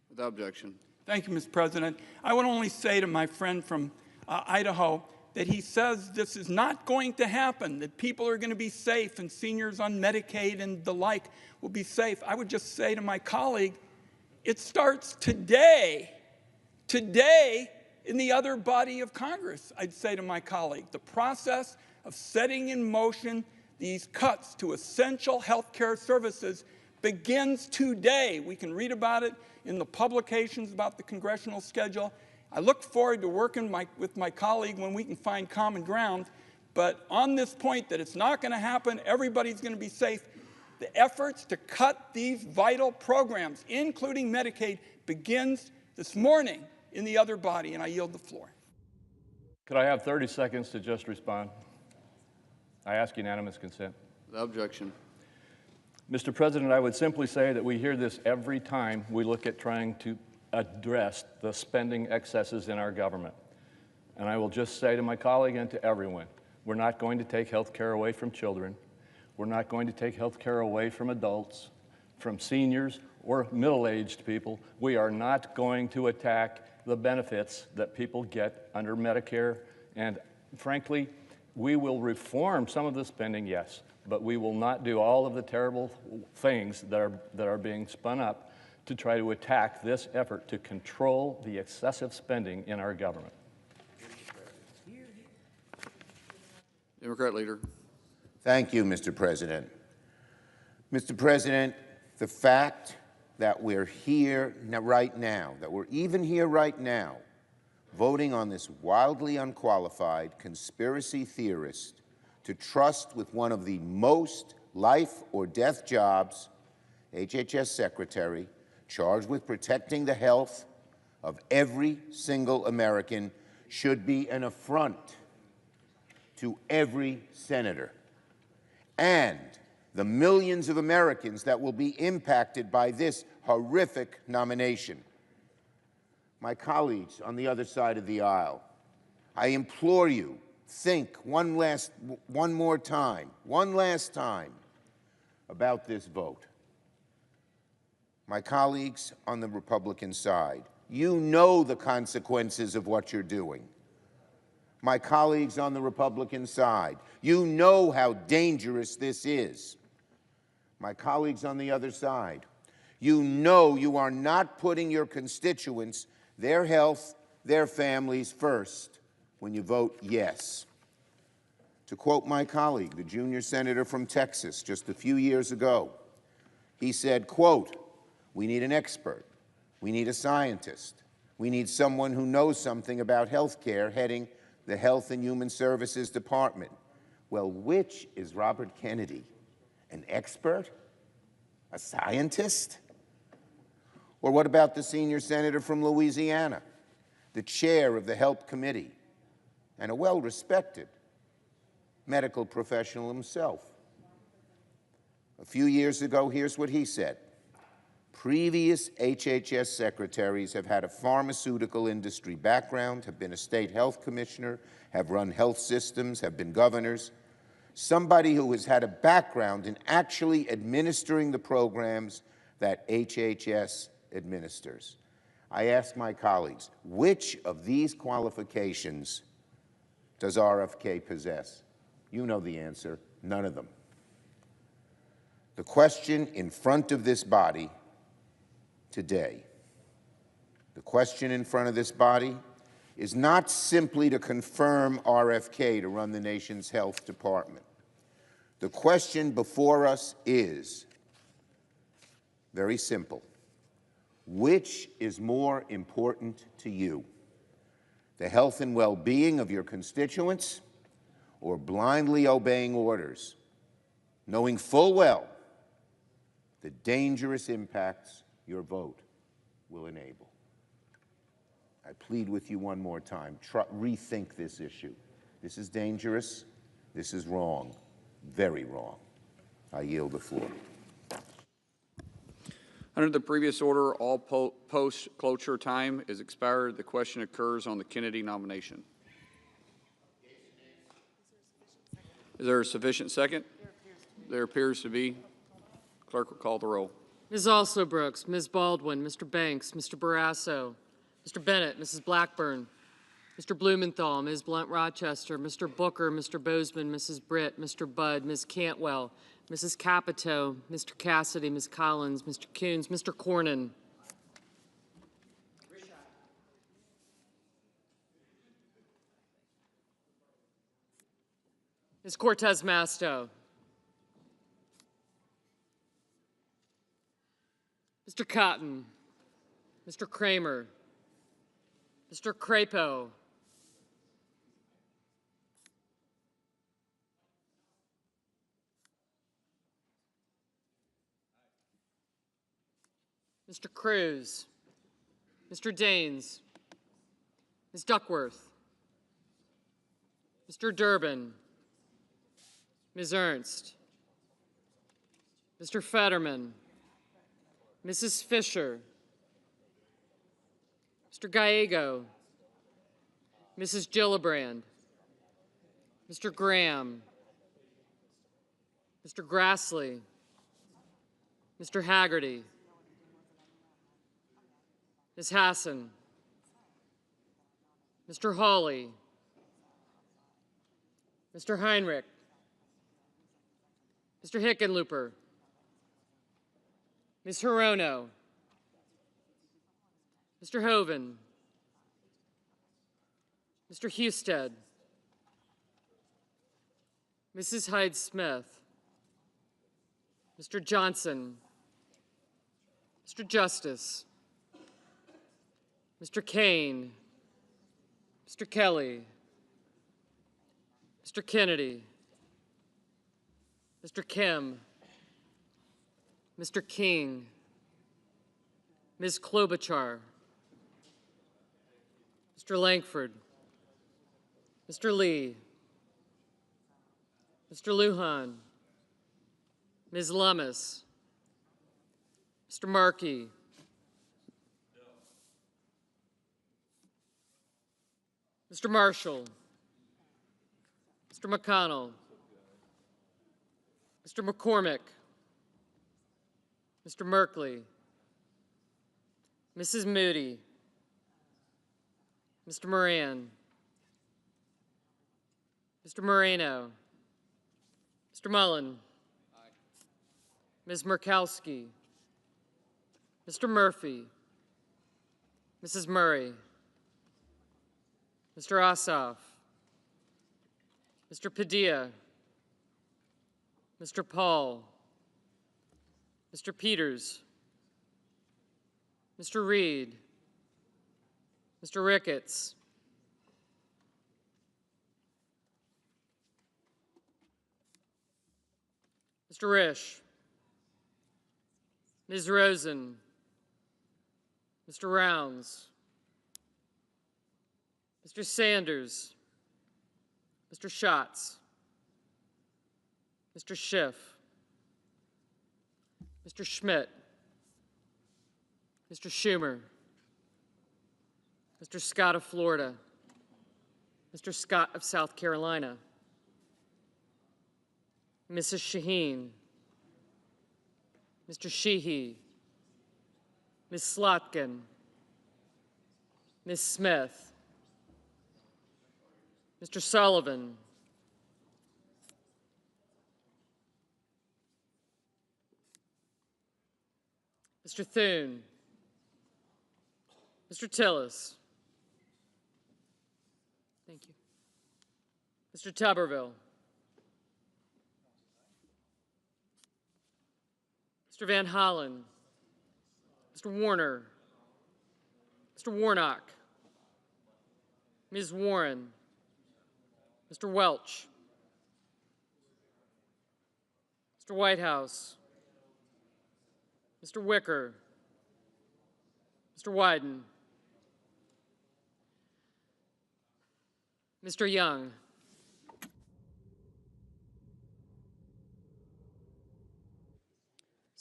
Without objection. Thank you, Mr. President. I would only say to my friend from Idaho that he says this is not going to happen, that people are going to be safe and seniors on Medicaid and the like will be safe. I would just say to my colleague, it starts today in the other body of Congress. I'd say to my colleague, the process of setting in motion these cuts to essential health care services begins today. We can read about it in the publications about the congressional schedule. I look forward to working with my colleague when we can find common ground. But on this point that it's not going to happen, everybody's going to be safe, the efforts to cut these vital programs, including Medicaid, begins this morning in the other body, and I yield the floor. Could I have 30 seconds to just respond? I ask unanimous consent. Without objection. Mr. President, I would simply say that we hear this every time we look at trying to address the spending excesses in our government. And I will just say to my colleague and to everyone, we're not going to take health care away from children. We're not going to take health care away from adults, from seniors, or middle-aged people. We are not going to attack the benefits that people get under Medicare. And frankly, we will reform some of the spending, yes, but we will not do all of the terrible things that are being spun up to try to attack this effort to control the excessive spending in our government. Democrat leader. Thank you, Mr. President. Mr. President, the fact that we're here right now, that we're even here right now, voting on this wildly unqualified conspiracy theorist to trust with one of the most life or death jobs, HHS Secretary, charged with protecting the health of every single American, should be an affront to every senator and the millions of Americans that will be impacted by this horrific nomination. My colleagues on the other side of the aisle, I implore you, think one last time about this vote. My colleagues on the Republican side, you know the consequences of what you're doing. My colleagues on the Republican side, you know how dangerous this is. My colleagues on the other side, you know you are not putting your constituents, their health, their families first when you vote yes. To quote my colleague, the junior senator from Texas, just a few years ago, he said, quote, "We need an expert. We need a scientist. We need someone who knows something about health care heading the Health and Human Services Department." Well, which is Robert Kennedy? An expert? A scientist? Or what about the senior senator from Louisiana, the chair of the Health Committee, and a well-respected medical professional himself? A few years ago, here's what he said. Previous HHS secretaries have had a pharmaceutical industry background, have been a state health commissioner, have run health systems, have been governors. Somebody who has had a background in actually administering the programs that HHS administers. I ask my colleagues, which of these qualifications does RFK possess? You know the answer, none of them. The question in front of this body today, the question in front of this body is not simply to confirm RFK to run the nation's health department. The question before us is very simple. Which is more important to you? The health and well-being of your constituents, or blindly obeying orders, knowing full well the dangerous impacts your vote will enable? I plead with you one more time, rethink this issue. This is dangerous, this is wrong, very wrong. I yield the floor. Under the previous order, all post-cloture time is expired. The question occurs on the Kennedy nomination. Is there a sufficient second? There appears to be. Clerk will call the roll. Ms. Alsobrooks, Ms. Baldwin, Mr. Banks, Mr. Barrasso, Mr. Bennett, Mrs. Blackburn, Mr. Blumenthal, Ms. Blunt-Rochester, Mr. Booker, Mr. Bozeman, Mrs. Britt, Mr. Budd, Ms. Cantwell, Mrs. Capito, Mr. Cassidy, Ms. Collins, Mr. Coons, Mr. Cornyn. Ms. Cortez Masto. Mr. Cotton, Mr. Kramer, Mr. Crapo, Mr. Cruz, Mr. Daines, Ms. Duckworth, Mr. Durbin, Ms. Ernst, Mr. Fetterman, Mrs. Fisher, Mr. Gallego, Mrs. Gillibrand, Mr. Graham, Mr. Grassley, Mr. Haggerty, Ms. Hassan, Mr. Hawley, Mr. Heinrich, Mr. Hickenlooper, Ms. Hirono, Mr. Hoven, Mr. Husted, Mrs. Hyde-Smith, Mr. Johnson, Mr. Justice, Mr. Kane, Mr. Kelly, Mr. Kennedy, Mr. Kim, Mr. King, Ms. Klobuchar, Mr. Langford, Mr. Lee, Mr. Lujan, Ms. Lummis, Mr. Markey, Mr. Marshall, Mr. McConnell, Mr. McCormick, Mr. Merkley, Mrs. Moody, Mr. Moran, Mr. Moreno, Mr. Mullen, Ms. Murkowski, Mr. Murphy, Mrs. Murray, Mr. Ossoff, Mr. Padilla, Mr. Paul, Mr. Peters, Mr. Reed, Mr. Ricketts, Mr. Risch, Ms. Rosen, Mr. Rounds, Mr. Sanders, Mr. Schatz, Mr. Schiff, Mr. Schmidt, Mr. Schumer, Mr. Scott of Florida, Mr. Scott of South Carolina, Mrs. Shaheen, Mr. Sheehy, Ms. Slotkin, Ms. Smith, Mr. Sullivan, Mr. Thune, Mr. Tillis, thank you, Mr. Tuberville, Mr. Van Hollen, Mr. Warner, Mr. Warnock, Ms. Warren, Mr. Welch, Mr. Whitehouse, Mr. Wicker, Mr. Wyden, Mr. Young,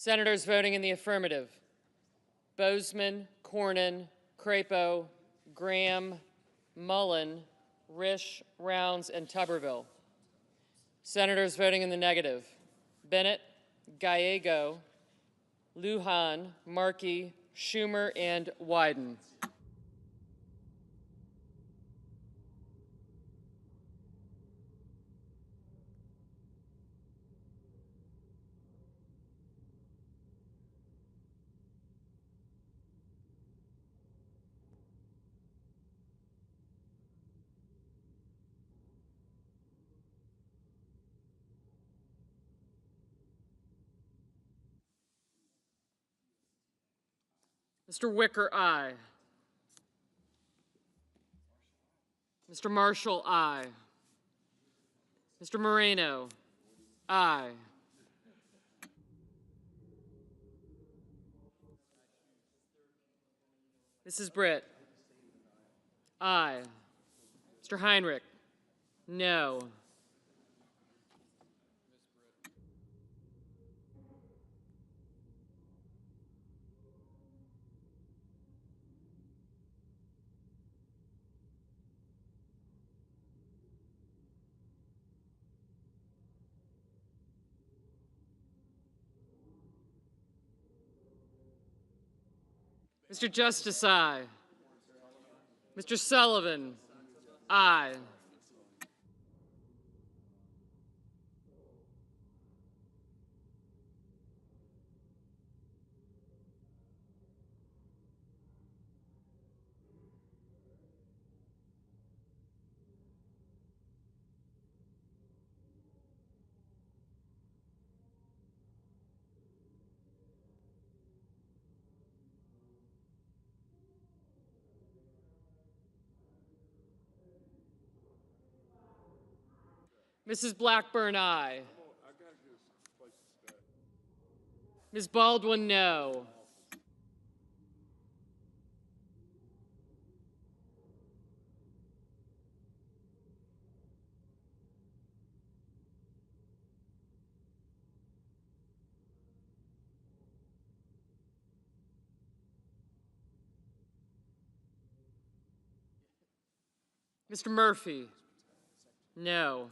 Senators voting in the affirmative: Bozeman, Cornyn, Crapo, Graham, Mullen, Risch, Rounds, and Tuberville. Senators voting in the negative: Bennett, Gallego, Lujan, Markey, Schumer, and Wyden. Mr. Wicker, aye. Mr. Marshall, aye. Mr. Moreno, aye. Mrs. Britt, aye. Mr. Heinrich, no. Mr. Justice, aye. Mr. Sullivan, aye. Mrs. Blackburn, aye. Ms. Baldwin, no. Mr. Murphy, no.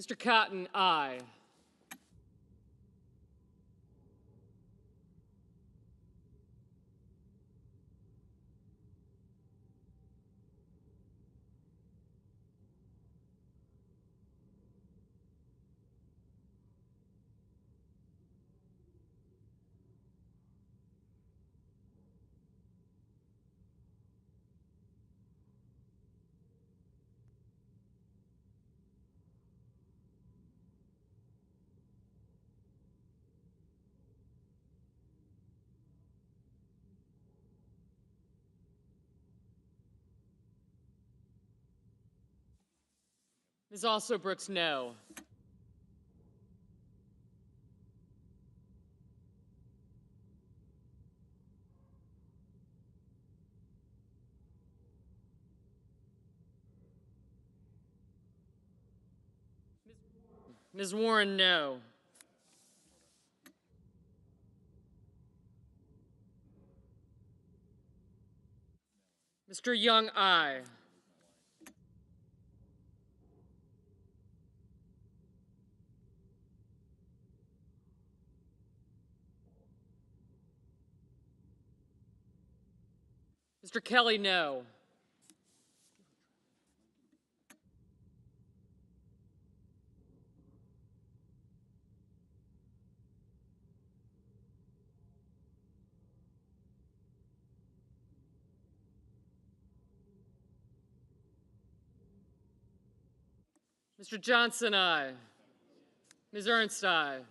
Mr. Cotton, aye. Ms. Also Brooks, no. Ms. Warren, no. Mr. Young, aye. Mr. Kelly, no. Mr. Johnson, aye. Ms. Ernst, aye.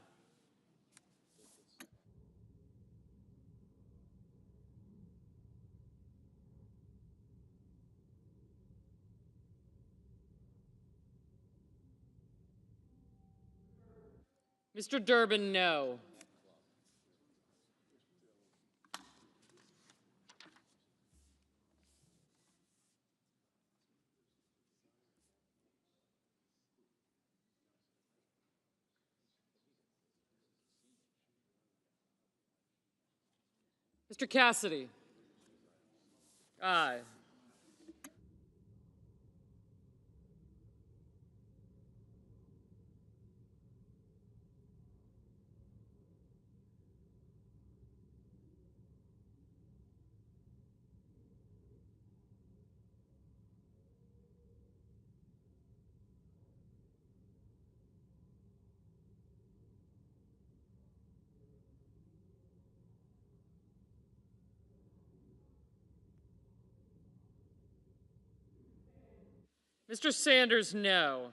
Mr. Durbin, no. Mr. Cassidy, aye. Mr. Sanders, no.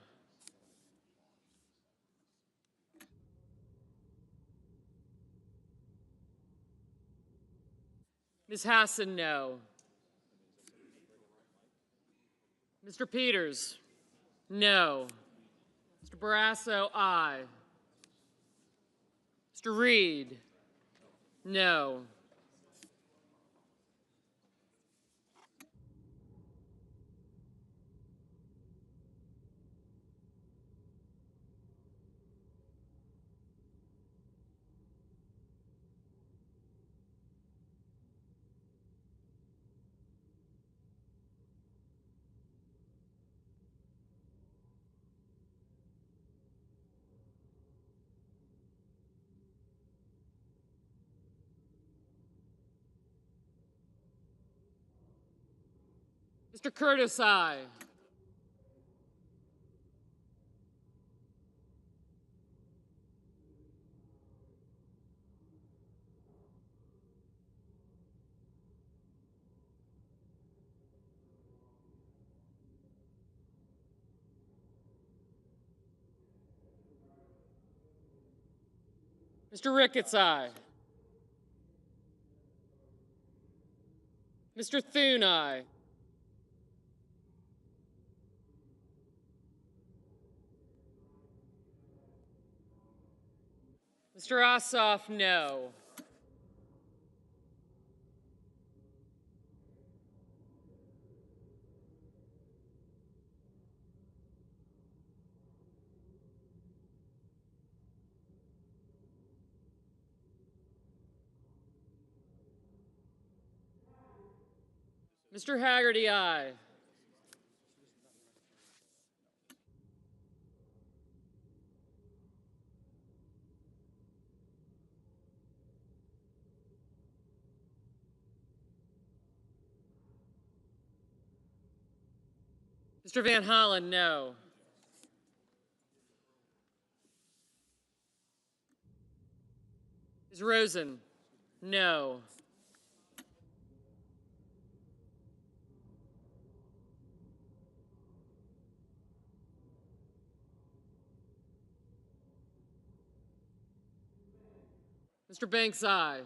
Ms. Hassan, no. Mr. Peters, no. Mr. Barrasso, aye. Mr. Reed, no. Mr. Curtis, aye. Mr. Ricketts, aye. Mr. Thune, aye. Mr. Ossoff, no. Mr. Haggerty, aye. Mr. Van Hollen, no. Ms. Rosen, no. Mr. Banks, aye.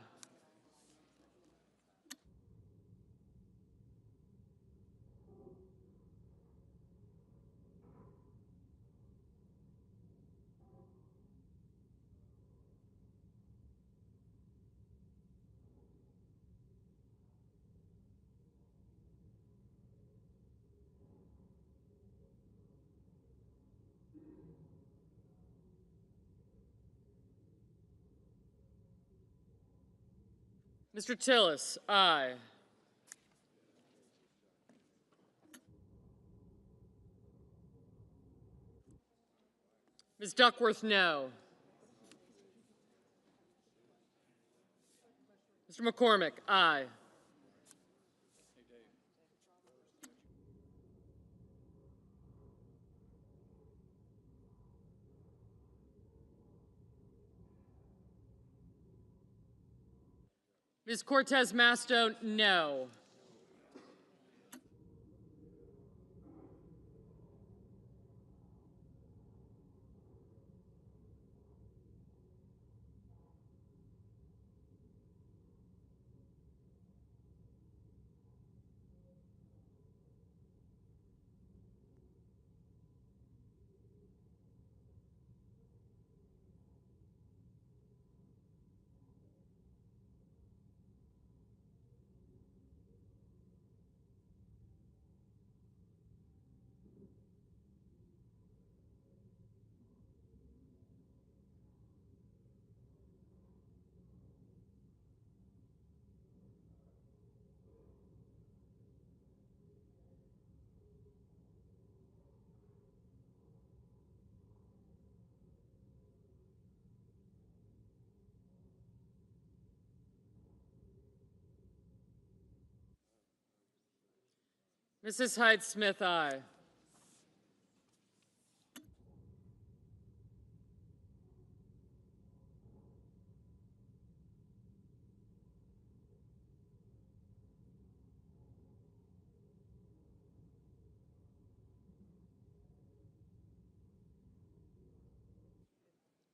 Mr. Tillis, aye. Ms. Duckworth, no. Mr. McCormick, aye. Ms. Cortez Masto, no. Mrs. Hyde-Smith, aye.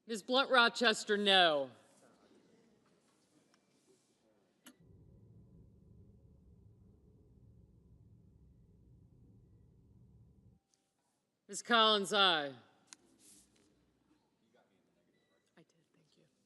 Ms. Blunt Rochester, no. Ms. Collins, aye. I did, thank you.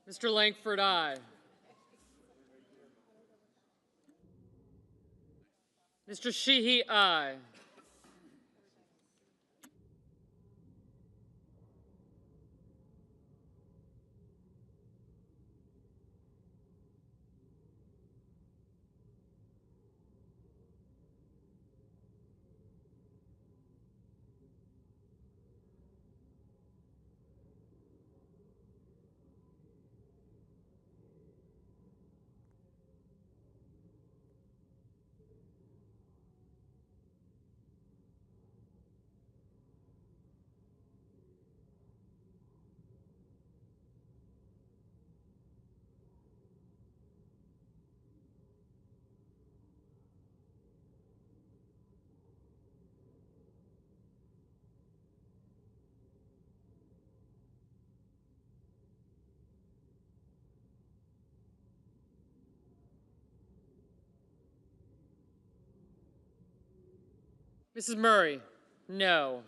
Mr. Langford, aye. Mr. Sheehy, aye. Mrs. Murray, no.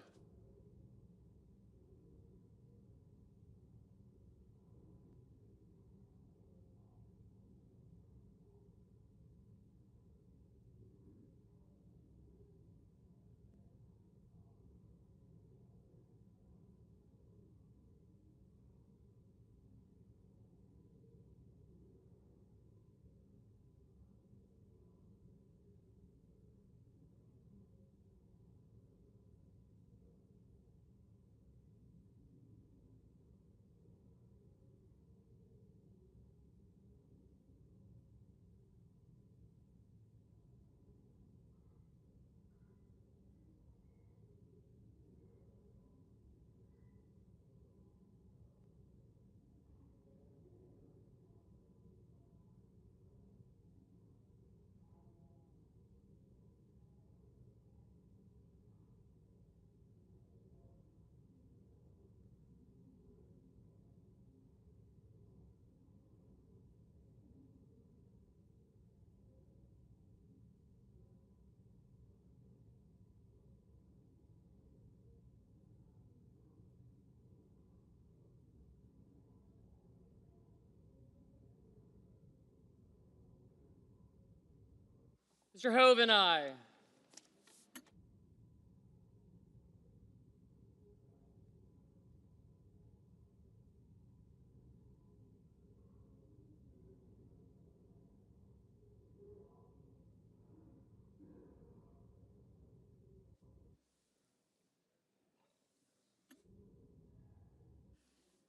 Mr. Hoven, aye.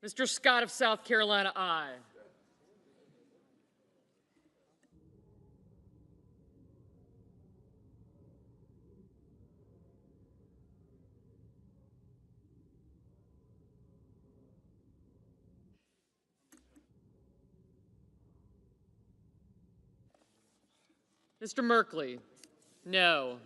Mr. Scott of South Carolina, aye. Mr. Merkley, no.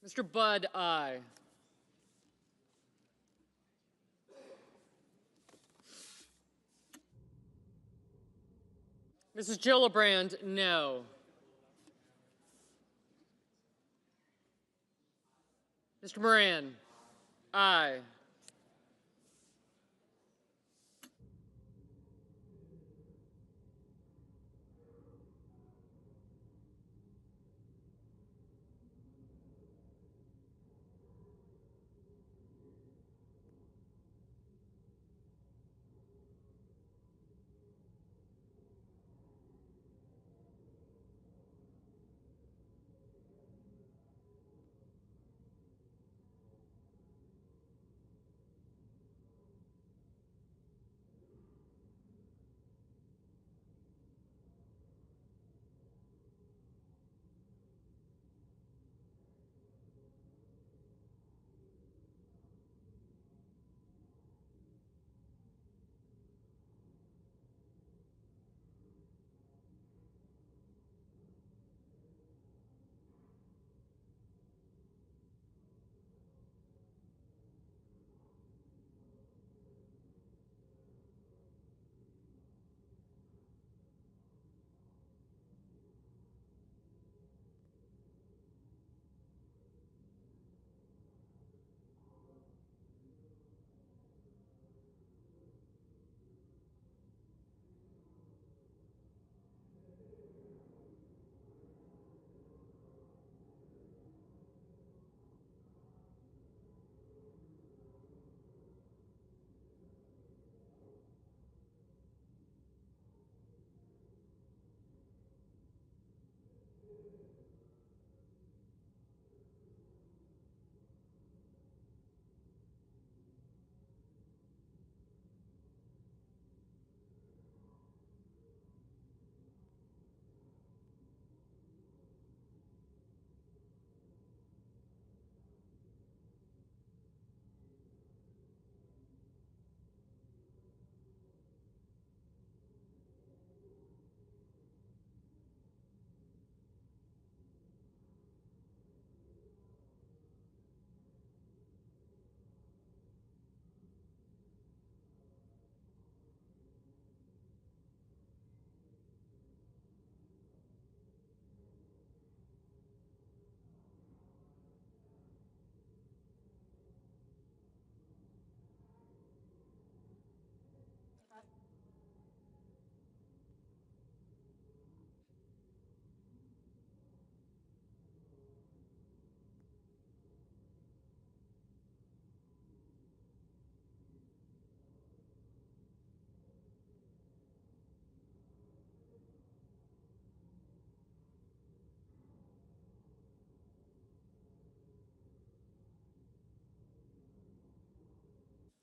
Mr. Budd, aye. Mrs. Gillibrand, no. Mr. Moran, aye.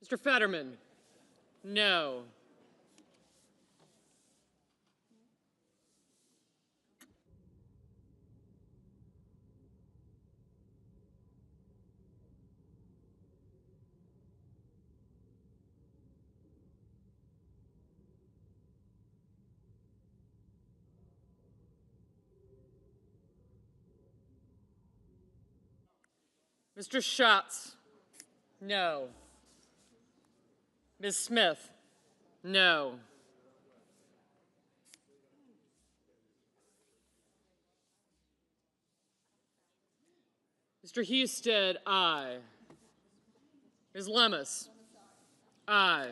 Mr. Fetterman, no. Mr. Schatz? No. Ms. Smith? No. Mr. Husted, aye. Ms. Lemus? Aye.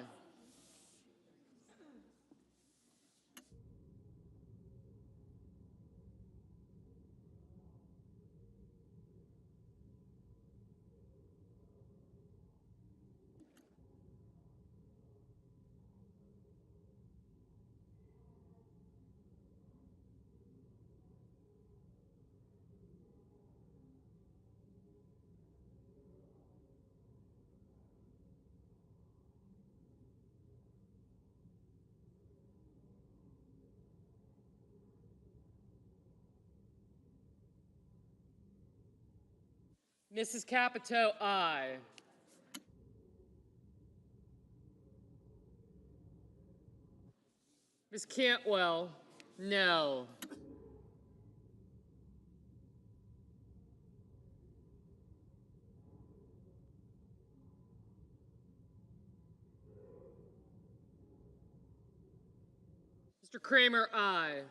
Mrs. Capito, aye. Ms. Cantwell, no. Mr. Kramer, aye.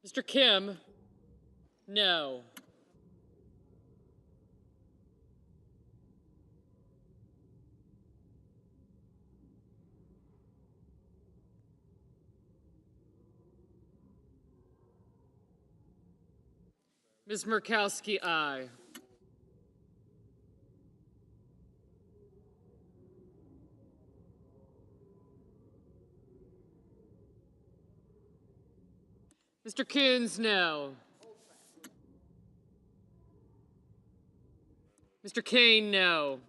Mr. Kim, no. Ms. Murkowski, aye. Mr. Coons, no. Mr. Kane, no.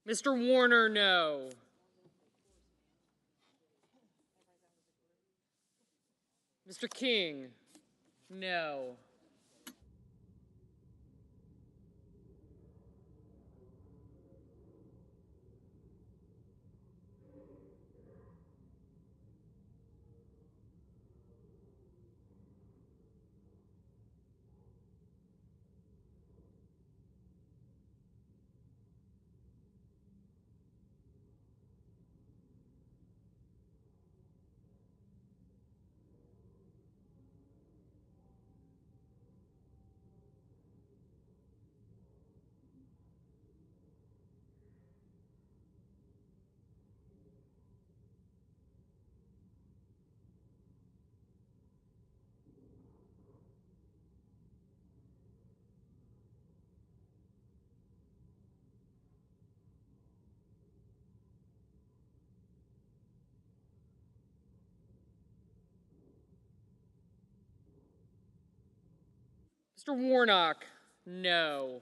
Mr. Warner, no. Mr. King, no. Mr. Warnock, no.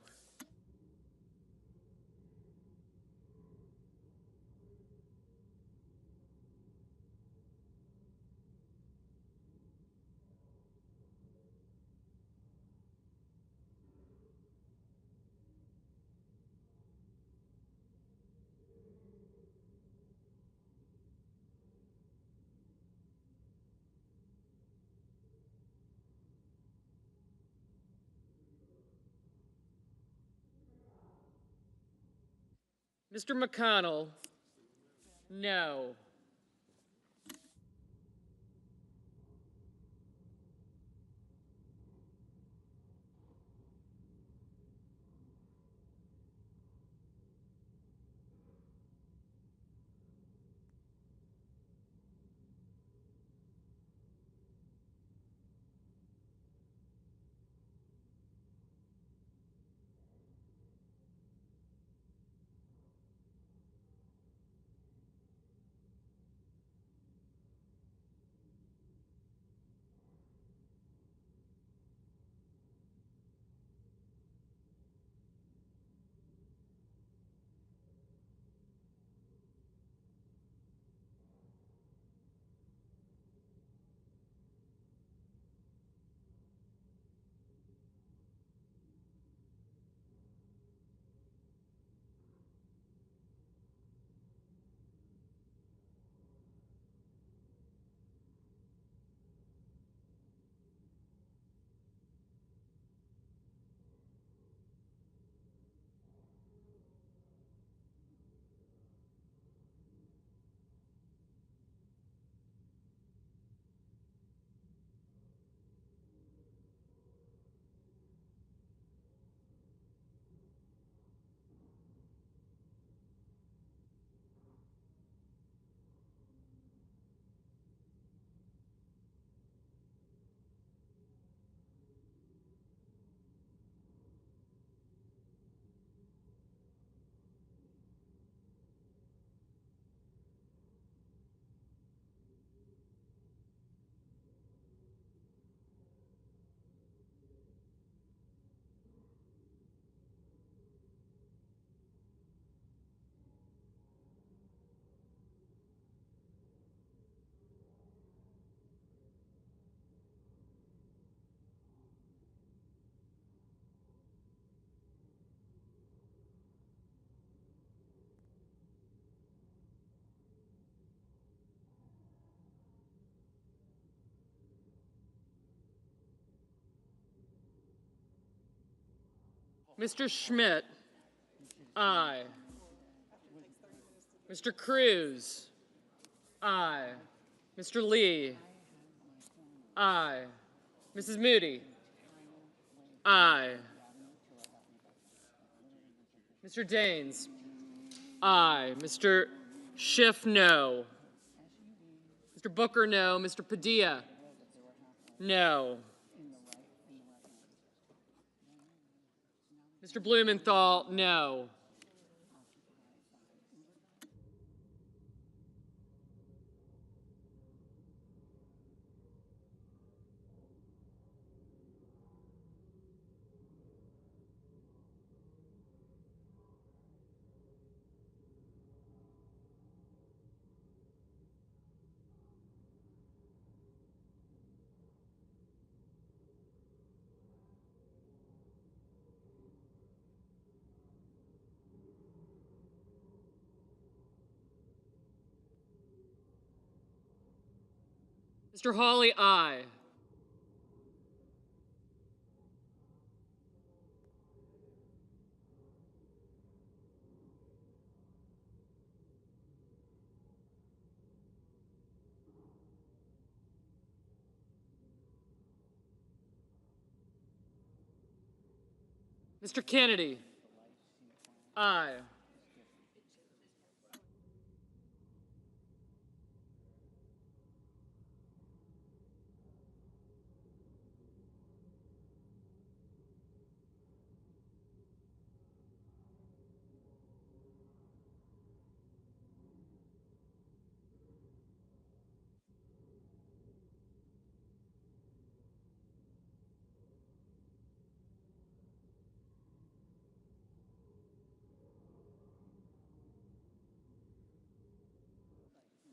Mr. McConnell, no. Mr. Schmidt, aye. Mr. Cruz, aye. Mr. Lee, aye. Mrs. Moody, aye. Mr. Daines, aye. Mr. Schiff, no. Mr. Booker, no. Mr. Padilla, no. Mr. Blumenthal, no. Mr. Hawley, aye. Mr. Kennedy, aye.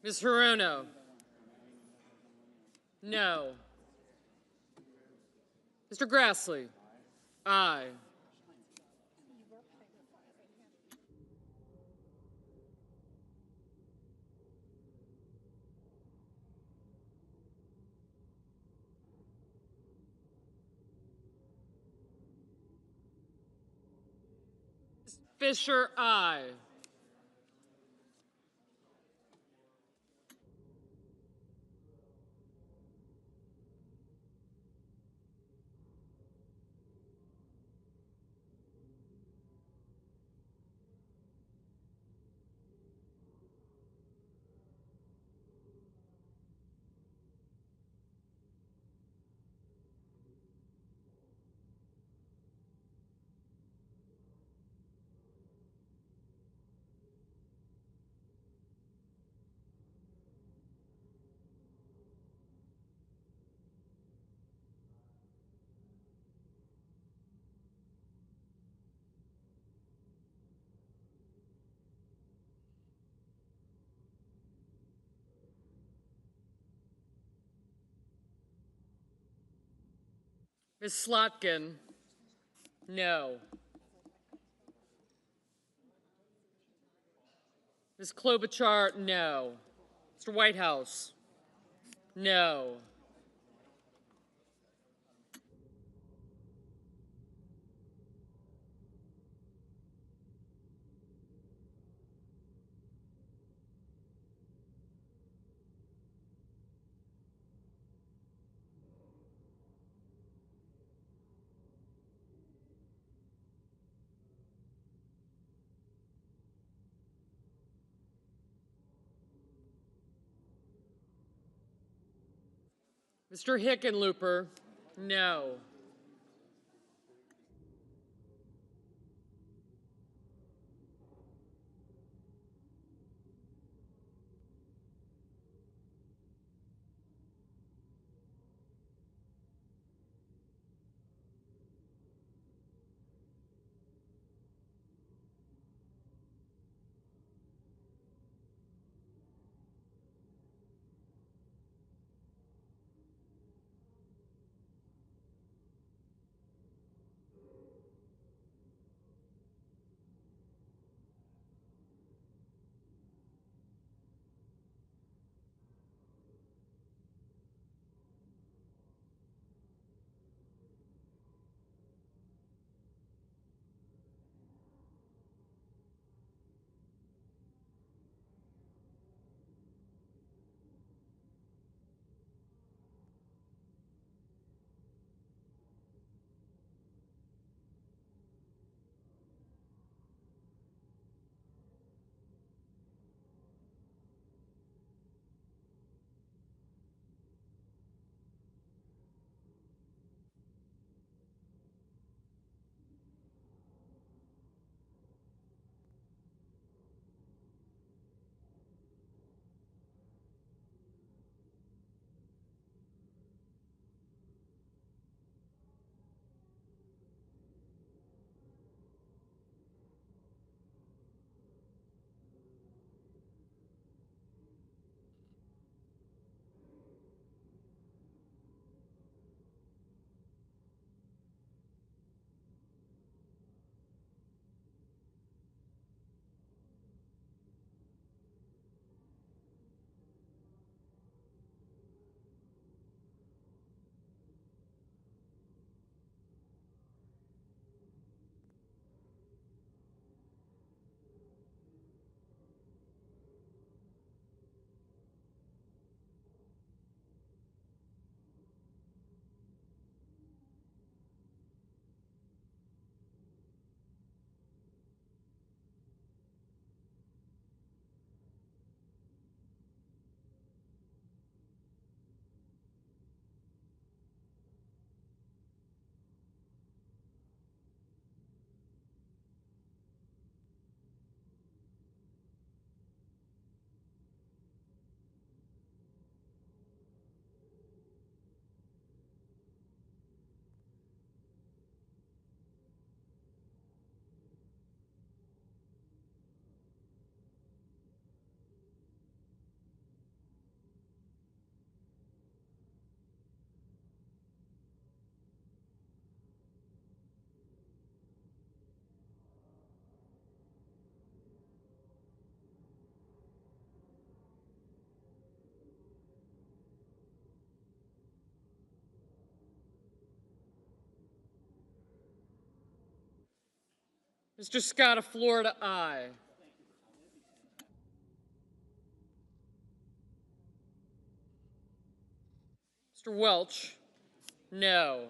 Ms. Hirono, no. Mr. Grassley, aye. Fisher, aye. Ms. Slotkin? No. Ms. Klobuchar? No. Mr. Whitehouse? No. Mr. Hickenlooper? No. Mr. Scott of Florida, aye. Mr. Welch? No.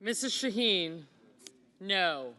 Mrs. Shaheen, no.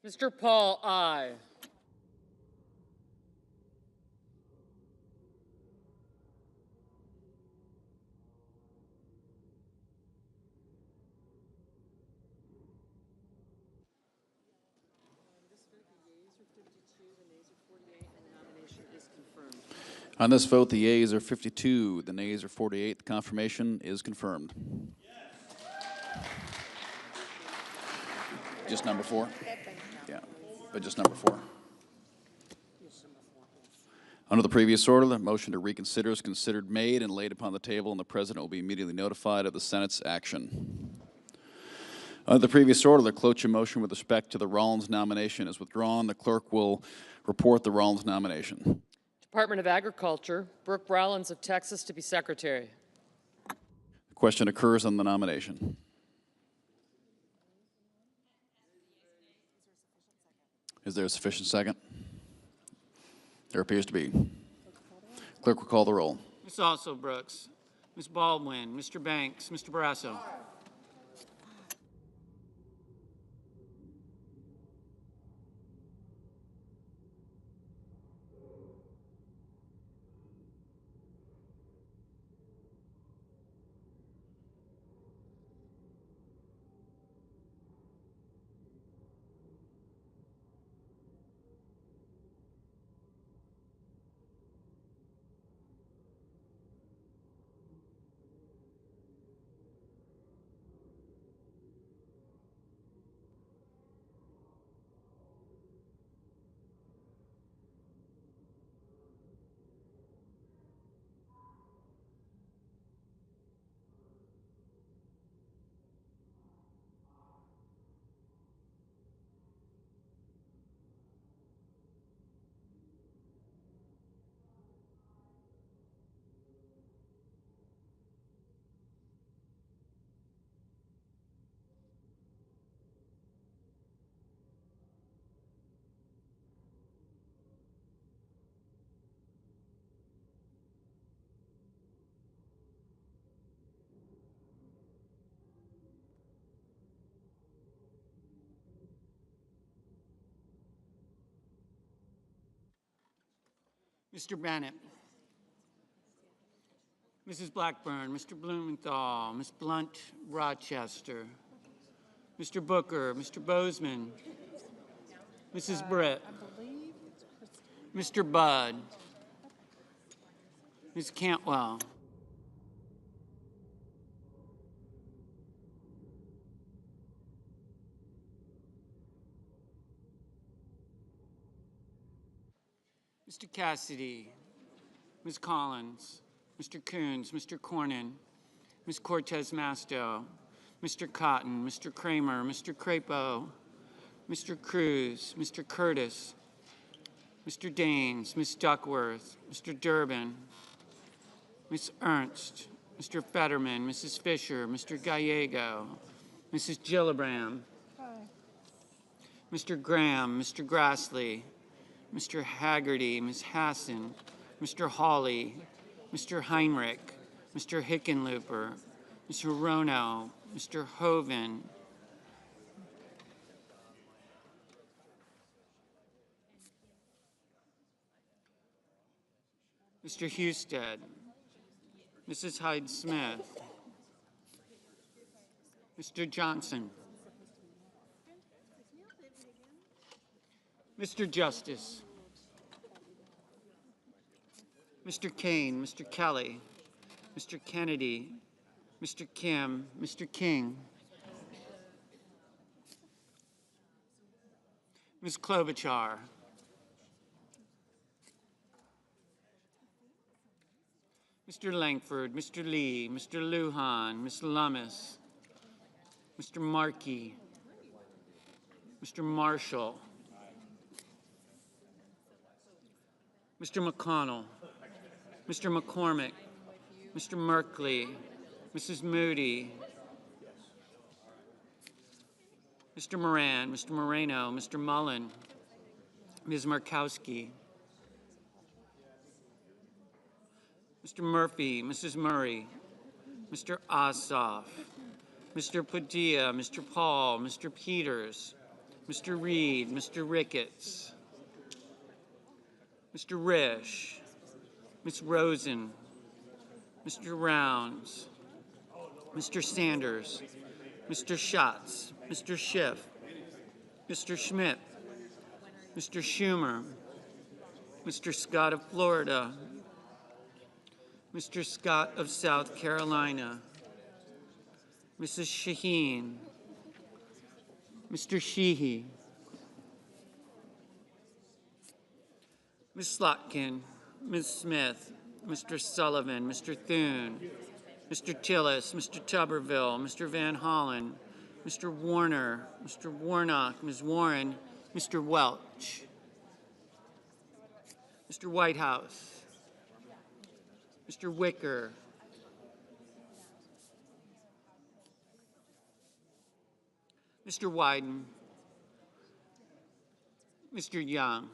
Mr. Paul, aye. On this vote, the yeas are 52, the nays are 48. The confirmation is confirmed. Just number 4? Yeah, but just number 4. Under the previous order, the motion to reconsider is considered made and laid upon the table, and the President will be immediately notified of the Senate's action. Under the previous order, the cloture motion with respect to the Rollins nomination is withdrawn. The clerk will report the Rollins nomination. Department of Agriculture, Brooke Rollins of Texas to be Secretary. The question occurs on the nomination. Is there a sufficient second? There appears to be. Clerk will call the roll. Ms. Also Brooks, Ms. Baldwin, Mr. Banks, Mr. Barrasso. Mr. Bennett, Mrs. Blackburn, Mr. Blumenthal, Ms. Blunt Rochester, Mr. Booker, Mr. Bozeman, Mrs. Britt, Mr. Budd, Ms. Cantwell, Mr. Cassidy, Ms. Collins, Mr. Coons, Mr. Cornyn, Ms. Cortez Masto, Mr. Cotton, Mr. Kramer, Mr. Crapo, Mr. Cruz, Mr. Curtis, Mr. Daines, Ms. Duckworth, Mr. Durbin, Ms. Ernst, Mr. Fetterman, Mrs. Fisher, Mr. Gallego, Mrs. Gillibrand, Mr. Graham, Mr. Grassley, Mr. Haggerty, Ms. Hassan, Mr. Hawley, Mr. Heinrich, Mr. Hickenlooper, Mr. Rono, Mr. Hoven, Mr. Husted, Mrs. Hyde-Smith, Mr. Johnson, Mr. Justice, Mr. Kane, Mr. Kelly, Mr. Kennedy, Mr. Kim, Mr. King, Ms. Klobuchar, Mr. Langford, Mr. Lee, Mr. Lujan, Ms. Lummis, Mr. Markey, Mr. Marshall, Mr. McConnell, Mr. McCormick, Mr. Merkley, Mrs. Moody, Mr. Moran, Mr. Moreno, Mr. Mullen, Ms. Markowski, Mr. Murphy, Mrs. Murray, Mr. Ossoff, Mr. Padilla, Mr. Paul, Mr. Peters, Mr. Reed, Mr. Ricketts, Mr. Risch, Ms. Rosen, Mr. Rounds, Mr. Sanders, Mr. Schatz, Mr. Schiff, Mr. Schmidt, Mr. Schumer, Mr. Scott of Florida, Mr. Scott of South Carolina, Mrs. Shaheen, Mr. Sheehy, Ms. Slotkin, Ms. Smith, Mr. Sullivan, Mr. Thune, Mr. Tillis, Mr. Tuberville, Mr. Van Hollen, Mr. Warner, Mr. Warnock, Ms. Warren, Mr. Welch, Mr. Whitehouse, Mr. Wicker, Mr. Wyden, Mr. Young,